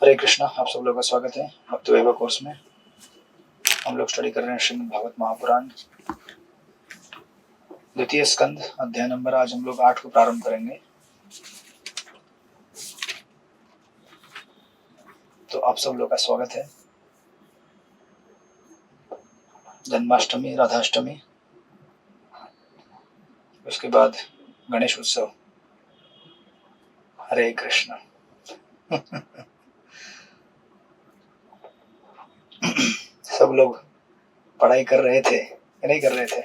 हरे कृष्णा। आप सब लोगों का स्वागत है भक्ति वैभव कोर्स में। हम लोग स्टडी कर रहे हैं श्रीमद् भागवत महापुराण द्वितीय स्कंद अध्याय नंबर, आज हम लोग 8 को प्रारंभ करेंगे। तो आप सब लोगों का स्वागत है। जन्माष्टमी, राधाष्टमी, उसके बाद गणेश उत्सव। हरे कृष्णा। सब लोग पढ़ाई कर रहे थे या नहीं कर रहे थे?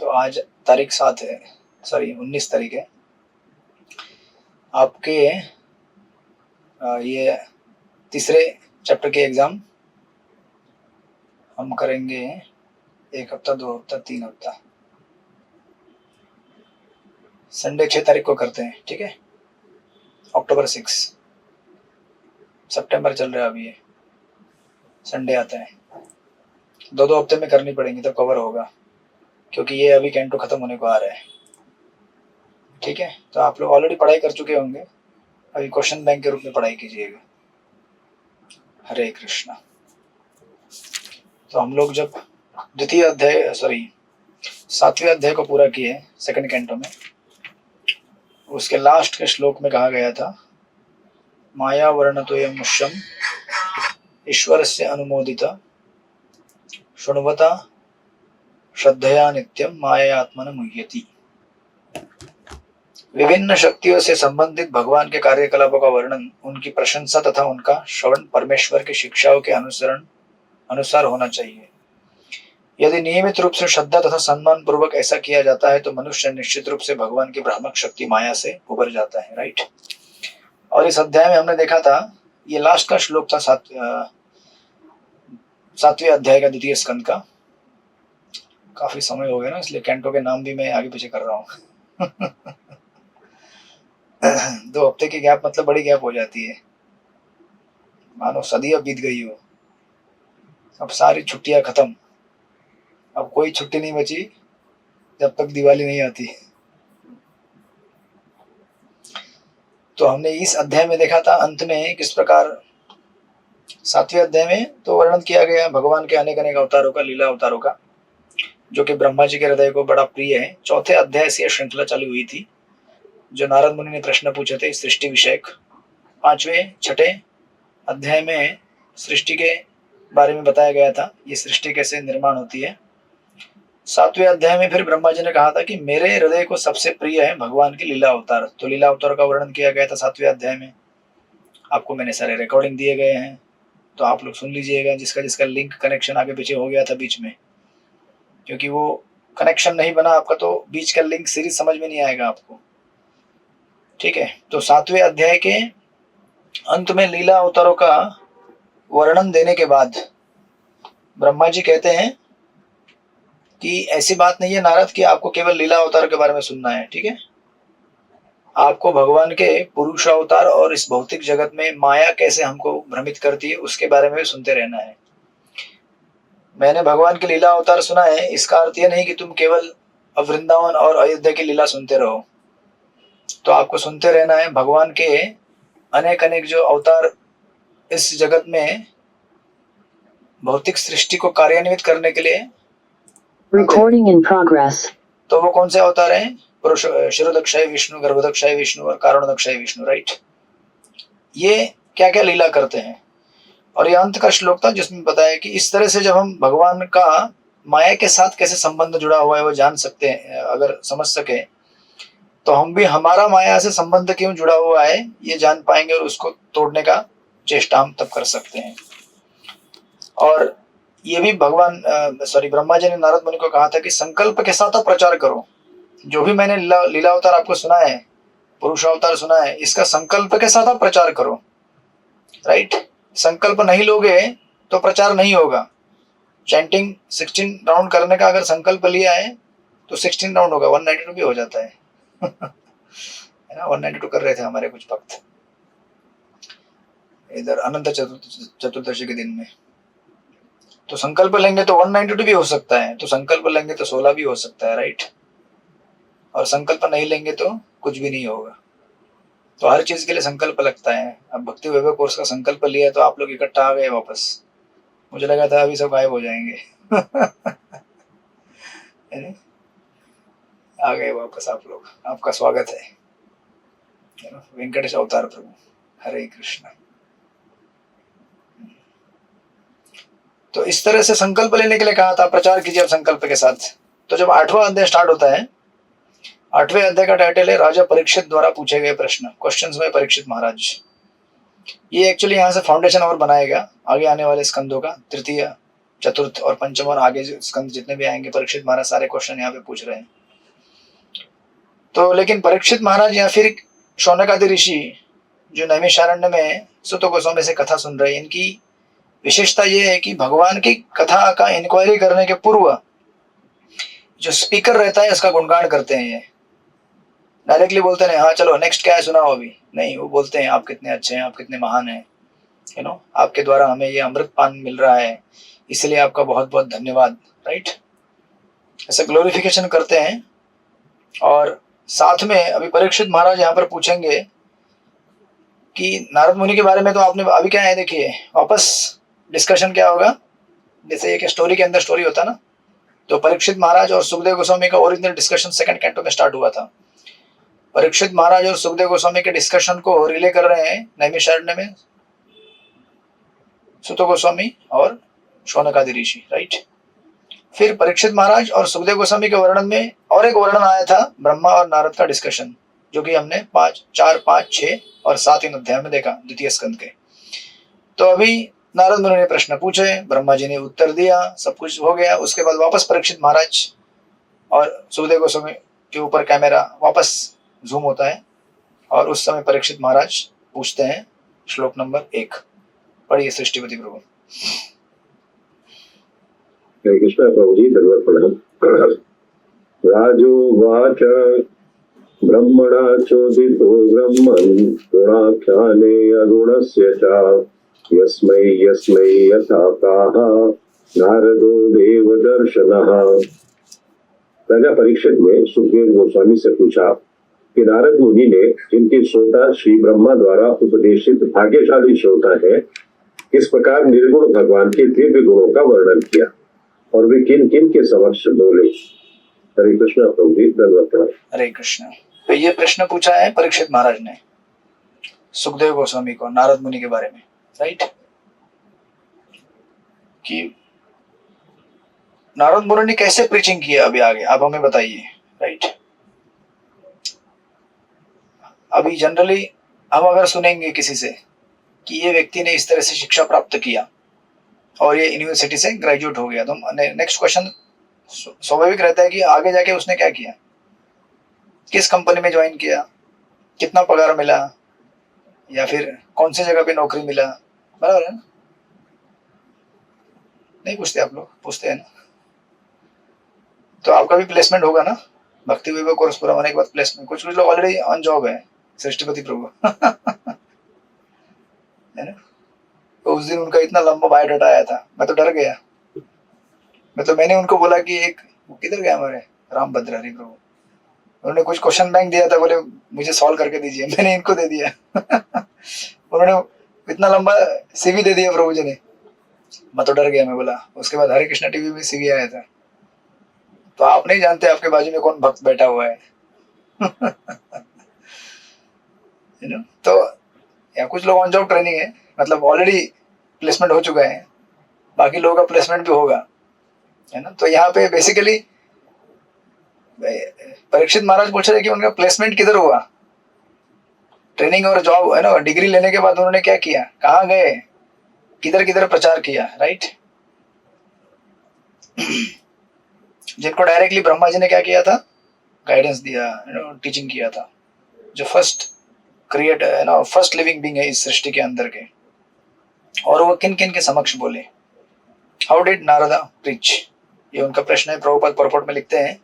तो आज तारीख 7 है, 19 तारीख है। आपके ये तीसरे चैप्टर के एग्जाम हम करेंगे 1 हफ्ता, 2 हफ्ता, 3 हफ्ता। संडे 6 तारीख को करते हैं, ठीक है? अक्टूबर 6, सितंबर चल रहा है अभी, ये संडे आता है। 2 हफ्ते में करनी पड़ेंगी तब कवर होगा, क्योंकि ये अभी कैंटो खत्म होने को आ रहा है, ठीक है? तो आप लोग ऑलरेडी पढ़ाई कर चुके होंगे, अभी क्वेश्चन बैंक के रूप में पढ़ाई कीजिएगा। हरे कृष्णा। तो हम लोग जब द्वितीय अध्याय 7वें अध्याय को पूरा किए सेकंड कैंटो में, उसके लास्ट के श्लोक में कहा गया था, माया वर्णतोयं मुष्यम ईश्वरस्य अनुमोदिता शृण्वता श्रद्धया नित्यम माया आत्मन मुह्यति। विभिन्न शक्तियों से संबंधित भगवान के कार्यकलापों का वर्णन, उनकी प्रशंसा तथा उनका श्रवण परमेश्वर की शिक्षाओं के अनुसार होना चाहिए। यदि नियमित रूप से श्रद्धा तथा सम्मान पूर्वक ऐसा किया जाता है तो मनुष्य निश्चित रूप से भगवान की भ्रामक शक्ति माया से उबर जाता है, राइट? और इस अध्याय में हमने देखा था, ये लास्ट का श्लोक था 7वें अध्याय का द्वितीय स्कंद का। काफी समय हो गया ना, इसलिए कैंटो के नाम भी मैं आगे पीछे कर रहा हूँ। 2 हफ्ते की गैप मतलब बड़ी गैप हो जाती है, मानो सदी अब बीत गई हो। अब सारी छुट्टियां खत्म, अब कोई छुट्टी नहीं बची जब तक दिवाली नहीं आती। तो हमने इस अध्याय में देखा था अंत में किस प्रकार 7वें अध्याय में तो वर्णन किया गया भगवान के अनेक अनेक अवतारों का, लीला अवतारों का, जो कि ब्रह्मा जी के हृदय को बड़ा प्रिय है। 4थे अध्याय से यह श्रृंखला चालू हुई थी, जो नारद मुनि ने प्रश्न पूछे थे सृष्टि विषयक। 5वें 6ठे अध्याय में सृष्टि के बारे में बताया गया था, ये सृष्टि कैसे निर्माण होती है। 7वें अध्याय में फिर ब्रह्मा जी ने कहा था कि मेरे हृदय को सबसे प्रिय है भगवान की लीला अवतार। तो लीला अवतार का वर्णन किया गया था 7वें अध्याय में। आपको मैंने सारे रिकॉर्डिंग दिए गए हैं, तो आप लोग सुन लीजिएगा, जिसका जिसका लिंक कनेक्शन आगे पीछे हो गया था बीच में, क्योंकि वो कनेक्शन नहीं बना आपका तो बीच का लिंक सीरीज समझ में नहीं आएगा आपको, ठीक है? तो 7वें अध्याय के अंत में लीला अवतारों का वर्णन देने के बाद ब्रह्मा जी कहते हैं कि ऐसी बात नहीं है नारद कि आपको केवल लीला अवतार के बारे में सुनना है, ठीक है? आपको भगवान के पुरुष अवतार और इस भौतिक जगत में माया कैसे हमको भ्रमित करती है उसके बारे में भी सुनते रहना है। मैंने भगवान के लीला अवतार सुना है, इसका अर्थ यह नहीं कि तुम केवल वृंदावन और अयोध्या की लीला सुनते रहो। तो आपको सुनते रहना है भगवान के अनेक अनेक जो अवतार इस जगत में भौतिक सृष्टि को कार्यान्वित करने के लिए। Recording in progress. तो वो कौन से अवतार हैं? पुरुष शिरोदक्षाय विष्णु, गर्भदक्षाय विष्णु और कारणदक्षाय विष्णु, राइट? ये क्या क्या लीला करते हैं। और ये अंत का श्लोक था जिसमें बताया कि इस तरह से जब हम भगवान का माया के साथ कैसे संबंध जुड़ा हुआ है वो जान सकते हैं, अगर समझ सके तो हम भी हमारा माया से संबंध क्यों जुड़ा हुआ है ये जान पाएंगे और उसको तोड़ने का चेष्टा हम तब कर सकते हैं। और ये भी भगवान ब्रह्मा जी ने नारद मुनि को कहा था कि संकल्प के साथ आप प्रचार करो। जो भी मैंने लीला अवतार आपको सुना है, पुरुष अवतार सुना है, इसका संकल्प के साथ आप प्रचार करो, राइट? संकल्प नहीं लोगे तो प्रचार नहीं होगा। चैंटिंग 16 राउंड करने का अगर संकल्प लिया है तो 16 राउंड होगा, 192 भी हो जाता है। है ना? 192 कर रहे थे हमारे कुछ भक्त इधर अनंत चतुर्दशी के दिन में। तो संकल्प लेंगे तो 192 भी हो सकता है, तो संकल्प लेंगे तो 16 भी हो सकता है, राइट? और संकल्प नहीं लेंगे तो कुछ भी नहीं होगा। तो हर चीज के लिए संकल्प लगता है। अब भक्ति वैभव कोर्स का संकल्प लिया है तो आप लोग इकट्ठा आ गए वापस। मुझे लगा था अभी सब गायब हो जाएंगे। है ना? आ गए वापस आप लोग, आपका स्वागत है। वेंकटेश अवतार प्रभु, हरे कृष्ण। तो इस तरह से संकल्प लेने के लिए कहा था, प्रचार कीजिए अब संकल्प के साथ। तो जब 8वां अध्याय स्टार्ट होता है, 8वें अध्याय का टाइटल है राजा परीक्षित द्वारा पूछे गए प्रश्न, क्वेश्चंस में परीक्षित महाराज। ये एक्चुअली यहाँ से फाउंडेशन और बनाएगा आगे आने वाले स्कंदों का, तृतीय, चतुर्थ और पंचम और आगे स्कंद जितने भी आएंगे, परीक्षित महाराज सारे क्वेश्चन यहाँ पे पूछ रहे हैं। तो लेकिन परीक्षित महाराज या फिर शौनकादि ऋषि जो नैमिषारण्य में सुत गोस्वामी से कथा सुन रहे हैं, इनकी विशेषता ये है कि भगवान की कथा का इंक्वायरी करने के पूर्व जो स्पीकर रहता है उसका गुणगान करते हैं। ये डायरेक्टली बोलते हैं हाँ चलो नेक्स्ट क्या है सुनाओ अभी, नहीं, वो बोलते हैं आप कितने अच्छे हैं, आप कितने महान हैं, आपके द्वारा हमें ये अमृत पान मिल रहा है, इसलिए आपका बहुत बहुत धन्यवाद, राइट। ऐसा ग्लोरिफिकेशन करते हैं। और साथ में अभी परीक्षित महाराज यहाँ पर पूछेंगे कि नारद मुनि के बारे में तो आपने अभी क्या है, देखिए वापस डिस्कशन क्या होगा, जैसे एक स्टोरी के अंदर स्टोरी होता ना, तो परीक्षित महाराज और सुखदेव गोस्वामी का ओरिजिनल डिस्कशन सेकंड कैंटो में स्टार्ट हुआ था। परीक्षित महाराज और सुखदेव गोस्वामी के डिस्कशन को रिले कर रहे हैं नैमिषारण्य में सुत गोस्वामी और शौनकादि ऋषि, राइट। फिर परीक्षित महाराज और सुखदेव गोस्वामी के वर्णन में और एक वर्णन आया था, ब्रह्मा और नारद का डिस्कशन, जो कि हमने 5, 4, 5, 6 और 7 इन अध्याय में देखा द्वितीय स्कंद के। तो अभी नारद मुनि ने प्रश्न पूछे, ब्रह्मा जी ने उत्तर दिया, सब कुछ हो गया। उसके बाद वापस परीक्षित महाराज और सुखदेव गोस्वामी के ऊपर कैमरा वापस जूम होता है और उस समय परीक्षित महाराज पूछते हैं श्लोक नंबर 1। पढ़िए सृष्टिपति प्रभु। हरे कृष्ण प्रभु जी, धन्यवाद प्रणाम। राजोवाच ब्रह्मणा चोदितो ब्रह्मन् गुणाख्याने अगुणस्य च यस्मै यस्मै यथा प्राह नारदो देवदर्शनः। राजा परीक्षित ने सुखदेव गोस्वामी से पूछा कि नारद मुनि ने जिनके श्रोता श्री ब्रह्मा द्वारा उपदेशित भाग्यशाली श्रोता है, इस प्रकार निर्गुण भगवान के दिव्य गुणों का वर्णन किया और वे किन किन के समक्ष बोले। हरे कृष्ण प्रभु जी, धन्यवाद। हरे कृष्ण। तो ये प्रश्न पूछा है परीक्षित महाराज ने सुखदेव गोस्वामी को नारद मुनि के बारे में, राइट। कि नारद मुनि ने कैसे प्रीचिंग किया अभी आगे आप हमें बताइए, राइट। अभी जनरली हम अगर सुनेंगे किसी से कि ये व्यक्ति ने इस तरह से शिक्षा प्राप्त किया और ये यूनिवर्सिटी से ग्रेजुएट हो गया, तो नेक्स्ट क्वेश्चन स्वाभाविक रहता है कि आगे जाके उसने क्या किया, किस कंपनी में ज्वाइन किया, कितना पगार मिला, या फिर कौन सी जगह पे नौकरी मिला, बराबर है ना। नहीं पूछते आप लोग, पूछते हैं ना। तो आपका भी प्लेसमेंट होगा ना, भक्ति वैभव कोर्स पूरा होने के बाद प्लेसमेंट। कुछ लोग ऑलरेडी ऑन जॉब है, सृष्टिपति प्रभु। है ना। तो उस दिन उनका इतना लंबा बायोडाटा आया था, मैं तो डर गया। मैंने उनको बोला कि एक किधर गया हमारे राम भद्रारी प्रभु, उन्होंने कुछ क्वेश्चन बैंक दिया था, बोले मुझे सॉल्व करके दीजिए, मैंने इनको दे दिया। उन्होंने इतना लंबा सीवी दे दिया प्रभु जी ने, मैं तो डर गया। मैं बोला, उसके बाद हरे कृष्णा टीवी में सीवी आया था। तो आप नहीं जानते आपके बाजू में कौन भक्त बैठा हुआ है। तो या कुछ लोग ऑन जॉब ट्रेनिंग है, मतलब ऑलरेडी प्लेसमेंट हो चुका है, बाकी लोगों का प्लेसमेंट भी होगा, है ना। तो यहाँ पे बेसिकली परीक्षित महाराज पूछ रहे कि उनका प्लेसमेंट किधर हुआ, ट्रेनिंग और जॉब, है ना, डिग्री लेने के बाद उन्होंने क्या किया, कहाँ गए, किधर किधर प्रचार किया, राइट। जिनको डायरेक्टली ब्रह्मा जी ने क्या किया था, गाइडेंस दिया, टीचिंग किया था, जो फर्स्ट क्रिएट है ना, फर्स्ट लिविंग बीइंग है इस सृष्टि के अंदर के। और वो किन किन के समक्ष बोले, हाउ डिड नारदा प्रीच, ये उनका प्रश्न है। प्रभुपाद परपोर्ट में लिखते हैं,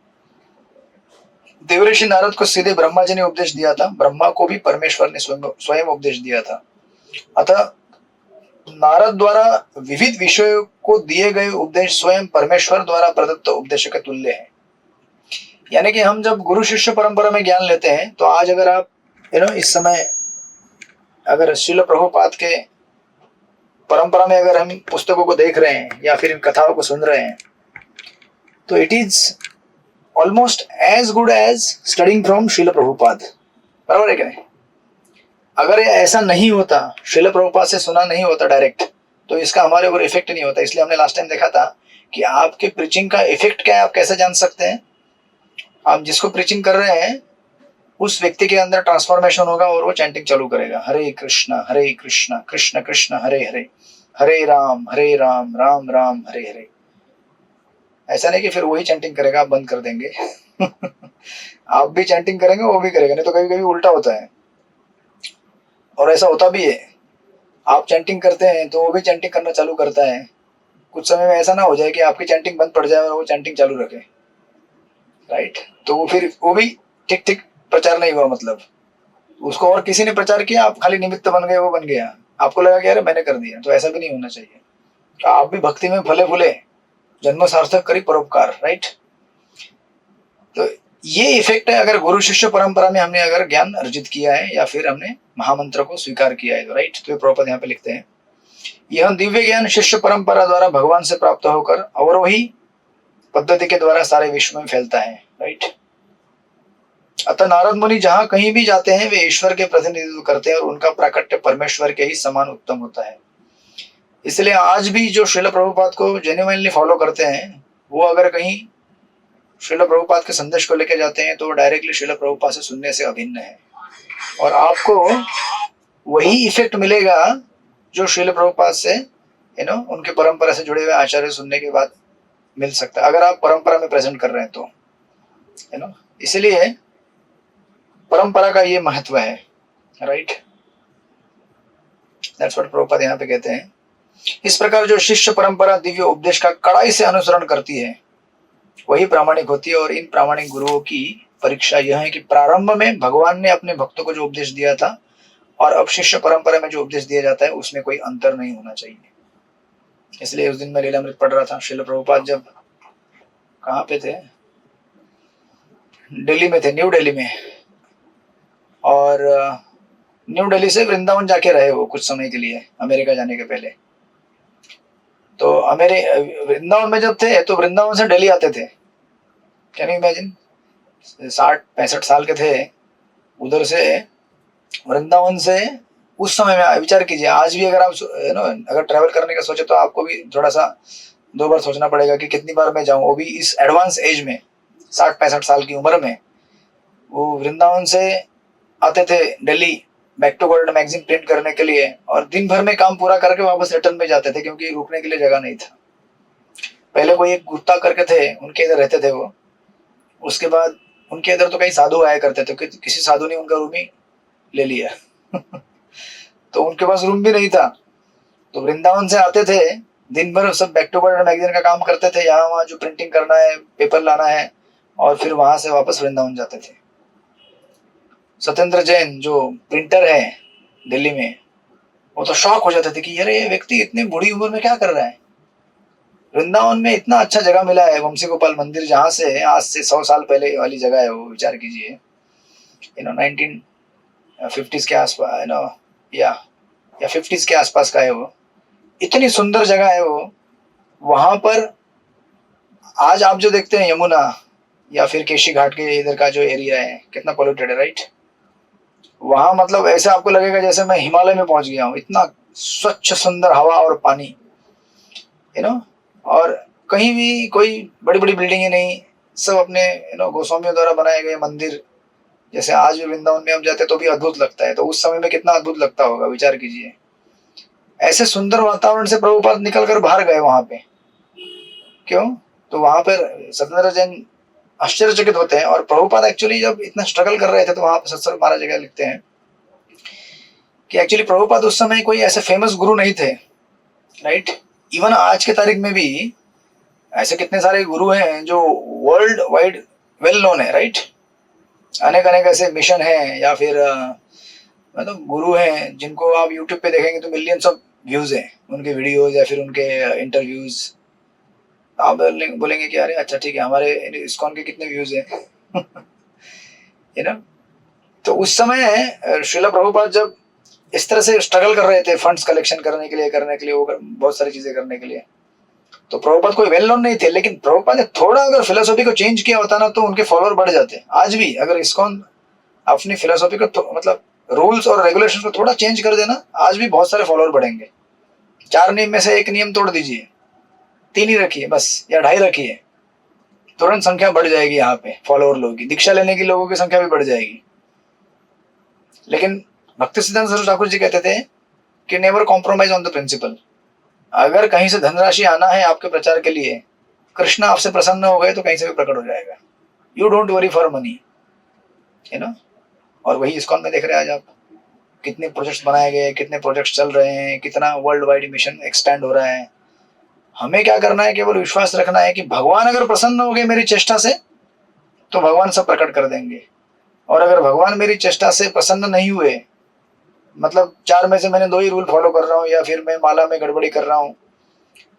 देवऋषि नारद को सीधे ब्रह्मा जी ने उपदेश दिया था, ब्रह्मा को भी परमेश्वर ने स्वयं उपदेश दिया था। अतः नारद द्वारा विविध विषयों को दिए गए उपदेश स्वयं परमेश्वर द्वारा प्रदत्त उपदेश के तुल्य है। यानी कि हम जब गुरु शिष्य परंपरा में ज्ञान लेते हैं तो आज अगर आप इस समय अगर श्रील प्रभुपाद के परंपरा में अगर हम पुस्तकों को देख रहे हैं या फिर इन कथाओं को सुन रहे हैं तो it is almost as good as studying from Srila Prabhupada, बराबर है क्या नहीं? अगर ये ऐसा नहीं होता, श्रील प्रभुपाद से सुना नहीं होता डायरेक्ट, तो इसका हमारे ऊपर इफेक्ट नहीं होता। इसलिए हमने लास्ट टाइम देखा था कि आपके प्रीचिंग का इफेक्ट क्या है आप कैसे जान सकते हैं। आप जिसको प्रीचिंग कर रहे हैं उस व्यक्ति के अंदर ट्रांसफॉर्मेशन होगा और वो चैंटिंग चालू करेगा, हरे कृष्णा कृष्ण कृष्ण हरे हरे, हरे राम राम राम हरे हरे। ऐसा नहीं कि फिर वही चैंटिंग करेगा आप बंद कर देंगे आप भी चैंटिंग करेंगे वो भी करेगा, नहीं तो कभी कभी उल्टा होता है और ऐसा होता भी है। आप चैंटिंग करते हैं तो वो भी चैंटिंग करना चालू करता है। कुछ समय में ऐसा ना हो जाए कि आपकी चैंटिंग बंद पड़ जाए और वो चैंटिंग चालू रखे, राइट? तो वो फिर वो भी ठीक ठीक प्रचार नहीं हुआ, मतलब उसको और किसी ने प्रचार किया, आप खाली निमित्त बन गए, वो बन गया, आपको लगा कि अरे मैंने कर दिया। तो ऐसा भी नहीं होना चाहिए। तो आप भी भक्ति में फले फूले, जन्म सार्थक करी परोपकार, राइट? तो ये इफेक्ट है अगर गुरु शिष्य परंपरा में हमने अगर ज्ञान अर्जित किया है या फिर हमने महामंत्र को स्वीकार किया है, तो राइट। तो ये प्रभुपाद यहाँ पे लिखते हैं, यह दिव्य ज्ञान शिष्य परंपरा द्वारा भगवान से प्राप्त होकर अवरोही पद्धति के द्वारा सारे विश्व में फैलता है, राइट। अतः नारद मुनि जहां कहीं भी जाते हैं वे ईश्वर के प्रतिनिधित्व करते हैं और उनका प्राकट्य परमेश्वर के ही समान उत्तम होता है। इसलिए आज भी जो श्रील प्रभुपाद को जेन्युइनली फॉलो करते हैं वो अगर कहीं श्रील प्रभुपाद के संदेश को लेकर जाते हैं तो डायरेक्टली श्रील प्रभुपाद से सुनने से अभिन्न है और आपको वही इफेक्ट मिलेगा जो श्रील प्रभुपाद से उनके परंपरा से जुड़े हुए आचार्य सुनने के बाद मिल सकता है, अगर आप परंपरा में प्रेजेंट कर रहे हैं तो इसलिए परंपरा का ये महत्व है, राइट। दैट्स व्हाट प्रभुपाद यहाँ पे कहते हैं। इस प्रकार जो शिष्य परंपरा दिव्य उपदेश का कड़ाई से अनुसरण करती है वही प्रामाणिक होती है और इन प्रामाणिक गुरुओं की परीक्षा यह है कि प्रारंभ में भगवान ने अपने भक्तों को जो उपदेश दिया था और अब शिष्य परंपरा में जो उपदेश दिया जाता है उसमें कोई अंतर नहीं होना चाहिए। इसलिए उस दिन मैं लीलामृत पढ़ रहा था, श्रील प्रभुपाद जब कहाँ पे थे, दिल्ली में थे, न्यू दिल्ली में, और न्यू दिल्ली से वृंदावन जाके रहे वो कुछ समय के लिए अमेरिका जाने के पहले। तो वृंदावन में जब थे तो वृंदावन से दिल्ली आते थे, कैन यू इमेजिन, 60-65 साल के थे, उधर से वृंदावन से उस समय में विचार कीजिए। आज भी अगर आप अगर ट्रैवल करने का सोचे तो आपको भी थोड़ा सा 2 बार सोचना पड़ेगा कि कितनी बार मैं जाऊं, वो भी इस एडवांस एज में 60-65 साल की उम्र में। वो वृंदावन से आते थे Delhi back to world magazine print करने के लिए और दिन भर में काम पूरा करके वापस रिटर्न में जाते थे क्योंकि रुकने के लिए जगह नहीं था। पहले कोई एक गुप्ता करके थे, उनके इधर रहते थे वो, उसके बाद उनके इधर तो कई साधु आया करते थे, किसी साधु ने उनका रूम ही ले लिया तो उनके पास रूम भी नहीं था। तो वृंदावन से आते थे, दिन भर सब बैक टू वर्ल्ड मैगजीन का काम करते थे, यहाँ वहाँ जो प्रिंटिंग करना है, पेपर लाना है, और फिर वहां से वापस वृंदावन जाते थे। सत्येंद्र जैन जो प्रिंटर है दिल्ली में, वो तो शॉक हो जाते थे कि यार ये व्यक्ति इतनी बूढ़ी उम्र में क्या कर रहा है। वृंदावन में इतना अच्छा जगह मिला है, वंशी गोपाल मंदिर, जहां से आज से 100 साल पहले वाली जगह है वो, विचार कीजिए 1950s के आसपास या 50s के आसपास का है वो। इतनी सुंदर जगह है वो। वहां पर आज आप जो देखते हैं यमुना या फिर केशी घाट के इधर का जो एरिया है कितना पोल्यूटेड है, राइट। वहां मतलब ऐसा आपको लगेगा जैसे मैं हिमालय में पहुंच गया हूँ, इतना स्वच्छ सुंदर हवा और पानी, और कहीं भी कोई बड़ी बड़ी बिल्डिंगें नहीं, सब अपने गोस्वामियों द्वारा बनाए गए मंदिर। जैसे आज भी वृंदावन में हम जाते तो भी अद्भुत लगता है, तो उस समय में कितना अद्भुत लगता होगा, विचार कीजिए। ऐसे सुंदर वातावरण से प्रभुपाद निकल कर बाहर गए वहां पे, क्यों? तो वहां पर सत्येंद्र जैन आश्चर्यचकित होते हैं। और प्रभुपाद एक्चुअली जब इतना स्ट्रगल कर रहे थे तो वहां पर सत्संग महाराज जगह लिखते हैं कि एक्चुअली प्रभुपाद उस समय कोई ऐसे फेमस गुरु नहीं थे, राइट। इवन आज के तारीख में भी ऐसे कितने सारे गुरु हैं जो वर्ल्ड वाइड वेल नोन है, राइट। अनेक ऐसे मिशन हैं या फिर मतलब गुरु हैं जिनको आप यूट्यूब पे देखेंगे तो मिलियंस ऑफ व्यूज हैं उनके वीडियोज या फिर उनके इंटरव्यूज। आप बोलेंगे कि अरे अच्छा ठीक है, हमारे इस्कॉन के कितने व्यूज हैं यू नो। तो उस समय श्रीला प्रभुपाद जब इस तरह से स्ट्रगल कर रहे थे फंड्स कलेक्शन करने के लिए वो बहुत सारी चीजें करने के लिए, तो प्रभुपाद कोई वेल नोन नहीं थे, लेकिन प्रभुपाद ने थोड़ा अगर फिलोसॉफी को चेंज किया होता ना तो उनके फॉलोअर बढ़ जाते। आज भी अगर इस्कॉन अपनी फिलोसॉफी को मतलब रूल्स और रेगुलेशन को थोड़ा चेंज कर देना, आज भी बहुत सारे फॉलोअर बढ़ेंगे। 4 नियम में से एक नियम तोड़ दीजिए, 3 ही रखिए बस, या 2.5 रखिए, तुरंत संख्या बढ़ जाएगी। यहाँ पे फॉलोअर लोगों की, दीक्षा लेने की लोगों की संख्या भी बढ़ जाएगी। लेकिन भक्ति सिद्धांत सरस्वती ठाकुर जी कहते थे कि never compromise on the principle. अगर कहीं से धनराशि आना है आपके प्रचार के लिए, कृष्ण आपसे प्रसन्न हो गए तो कहीं से भी प्रकट हो जाएगा। You don't worry for money, you know. और वही इस्कॉन में देख रहे हैं आज आप, कितने प्रोजेक्ट्स बनाए गए, कितने प्रोजेक्ट्स चल रहे हैं, कितना वर्ल्ड वाइड मिशन एक्सपेंड हो रहा है। हमें क्या करना है, केवल विश्वास रखना है कि भगवान अगर प्रसन्न हो गए मेरी चेष्टा से तो भगवान सब प्रकट कर देंगे। और अगर भगवान मेरी चेष्टा से प्रसन्न नहीं हुए, मतलब 4 में से मैंने 2 ही रूल फॉलो कर रहा हूँ, या फिर मैं माला में गड़बड़ी कर रहा हूँ,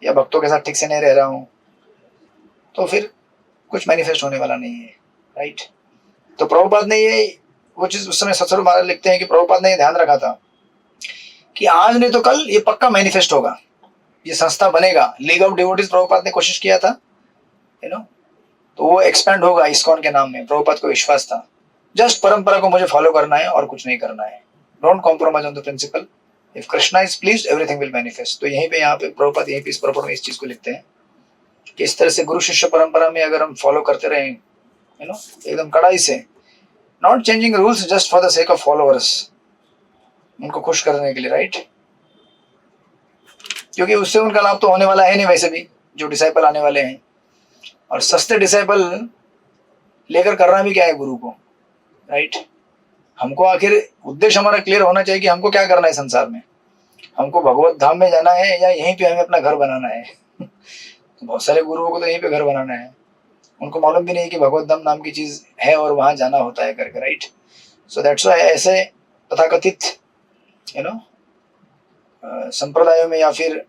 या भक्तों के साथ ठीक से नहीं रह रहा हूँ, तो फिर कुछ मैनिफेस्ट होने वाला नहीं है, राइट। तो प्रभुपाद ने ये वो चीज उस समय सत्सर महाराज लिखते हैं कि प्रभुपाद ने ये ध्यान रखा था कि आज नहीं तो कल ये पक्का मैनिफेस्ट होगा, ये संस्था बनेगा। लीग ऑफ डिवोटीज प्रभुपाद ने कोशिश किया था, यू नो, तो वो एक्सपेंड होगा इस्कॉन के नाम में। प्रभुपाद को विश्वास था, जस्ट परंपरा को मुझे फॉलो करना है और कुछ नहीं करना है। Don't compromise on the principle, if Krishna is pleased everything will manifest. तो यहीं पे यहाँ पे प्रभुपाद यहीं पे इस प्रॉपर में इस चीज को लिखते हैं कि इस तरह से गुरु शिष्य परंपरा में अगर हम फॉलो करते रहे, यू नो, एकदम कड़ाई से, not changing rules just for the sake of followers, उनको खुश करने के लिए, राइट। क्योंकि उससे उनका लाभ तो होने वाला है नहीं वैसे भी, जो डिसाइपल आने वाले हैं। और सस्ते डिसाइपल लेकर करना भी क्या है गुरु को, राइट। हमको आखिर उद्देश्य हमारा क्लियर होना चाहिए कि हमको क्या करना है संसार में। हमको भगवत धाम में जाना है या यहीं पे हमें अपना घर बनाना है। तो बहुत सारे गुरुओं को तो यहीं पे घर बनाना है, उनको मालूम भी नहीं कि भगवत धाम नाम की चीज है और वहां जाना होता है करके, राइट। सो दैट्स व्हाई ऐसे तथाकथित, यू नो, संप्रदायों में या फिर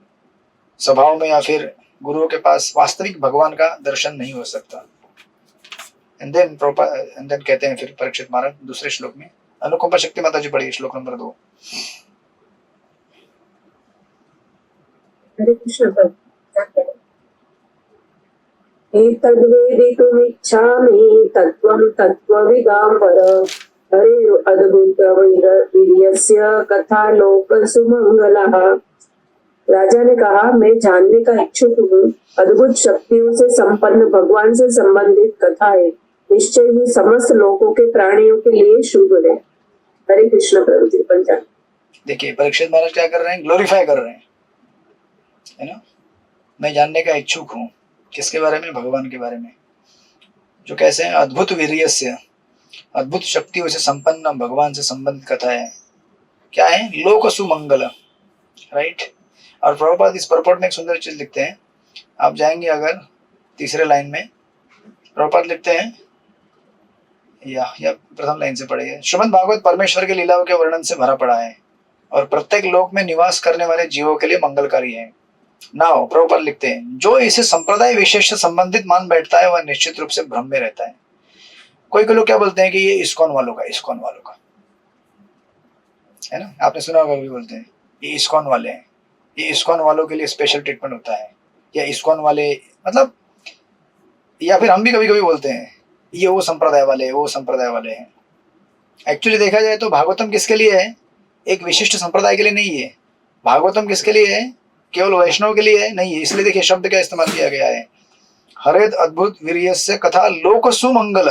सभाओं में या फिर गुरुओं के पास वास्तविक भगवान का दर्शन नहीं हो सकता। एंड देन कहते हैं फिर परीक्षित महाराज दूसरे श्लोक में, अनुकंपा शक्ति माता जी पढ़िए श्लोक नंबर 2। हरे कृष्ण। एतद्वेदितुमिच्छामि तत्त्वं तत्त्वविदाम्बर हरे अद्भुतवीर्यस्य कथा लोक सुमंगलः। राजा ने कहा, मैं जानने का इच्छुक हूँ, अद्भुत शक्तियों से संपन्न भगवान से संबंधित कथाएं निश्चय ही समस्त लोगों के प्राणियों के लिए शुभ है। हरे कृष्ण। प्रभु जी पंचांग। देखिए परीक्षित महाराज क्या कर रहे हैं, ग्लोरीफाई कर रहे हैं, है ना। मैं जानने का इच्छुक हूँ, किसके बारे में, भगवान के बारे में, जो कैसे हैं, अद्भुत वीर्यस्य, अद्भुत शक्तियों से संपन्न भगवान से संबंधित कथाएं क्या है, लोक सुमंगल, राइट। और प्रभुपाद इस परपट में एक सुंदर चीज लिखते हैं, आप जाएंगे अगर तीसरे लाइन में प्रभुपाद लिखते हैं, या प्रथम लाइन से पढ़िए, श्रीमद् भागवत परमेश्वर के लीलाओं के वर्णन से भरा पड़ा है और प्रत्येक लोक में निवास करने वाले जीवों के लिए मंगलकारी है। नाउ प्रभुपाद लिखते हैं, जो इसे संप्रदाय विशेष से संबंधित मान बैठता है वह निश्चित रूप से भ्रम में रहता है। कोई लोग क्या बोलते हैं कि ये इस्कॉन वालों का है ना, आपने सुना होगा, भी बोलते हैं ये इस्कॉन वाले हैं, ये इस्कॉन वालों के लिए स्पेशल ट्रीटमेंट होता है, या इस्कॉन वाले मतलब, या फिर हम भी कभी कभी बोलते हैं ये वो संप्रदाय वाले हैं। एक्चुअली देखा जाए तो भागवतम किसके लिए है, एक विशिष्ट संप्रदाय के लिए नहीं है। भागवतम किसके लिए है, केवल वैष्णव के लिए है नहीं है। इसलिए देखिए शब्द क्या इस्तेमाल किया गया है, हरेद अद्भुत वीर्यस्य कथा लोक सुमंगल।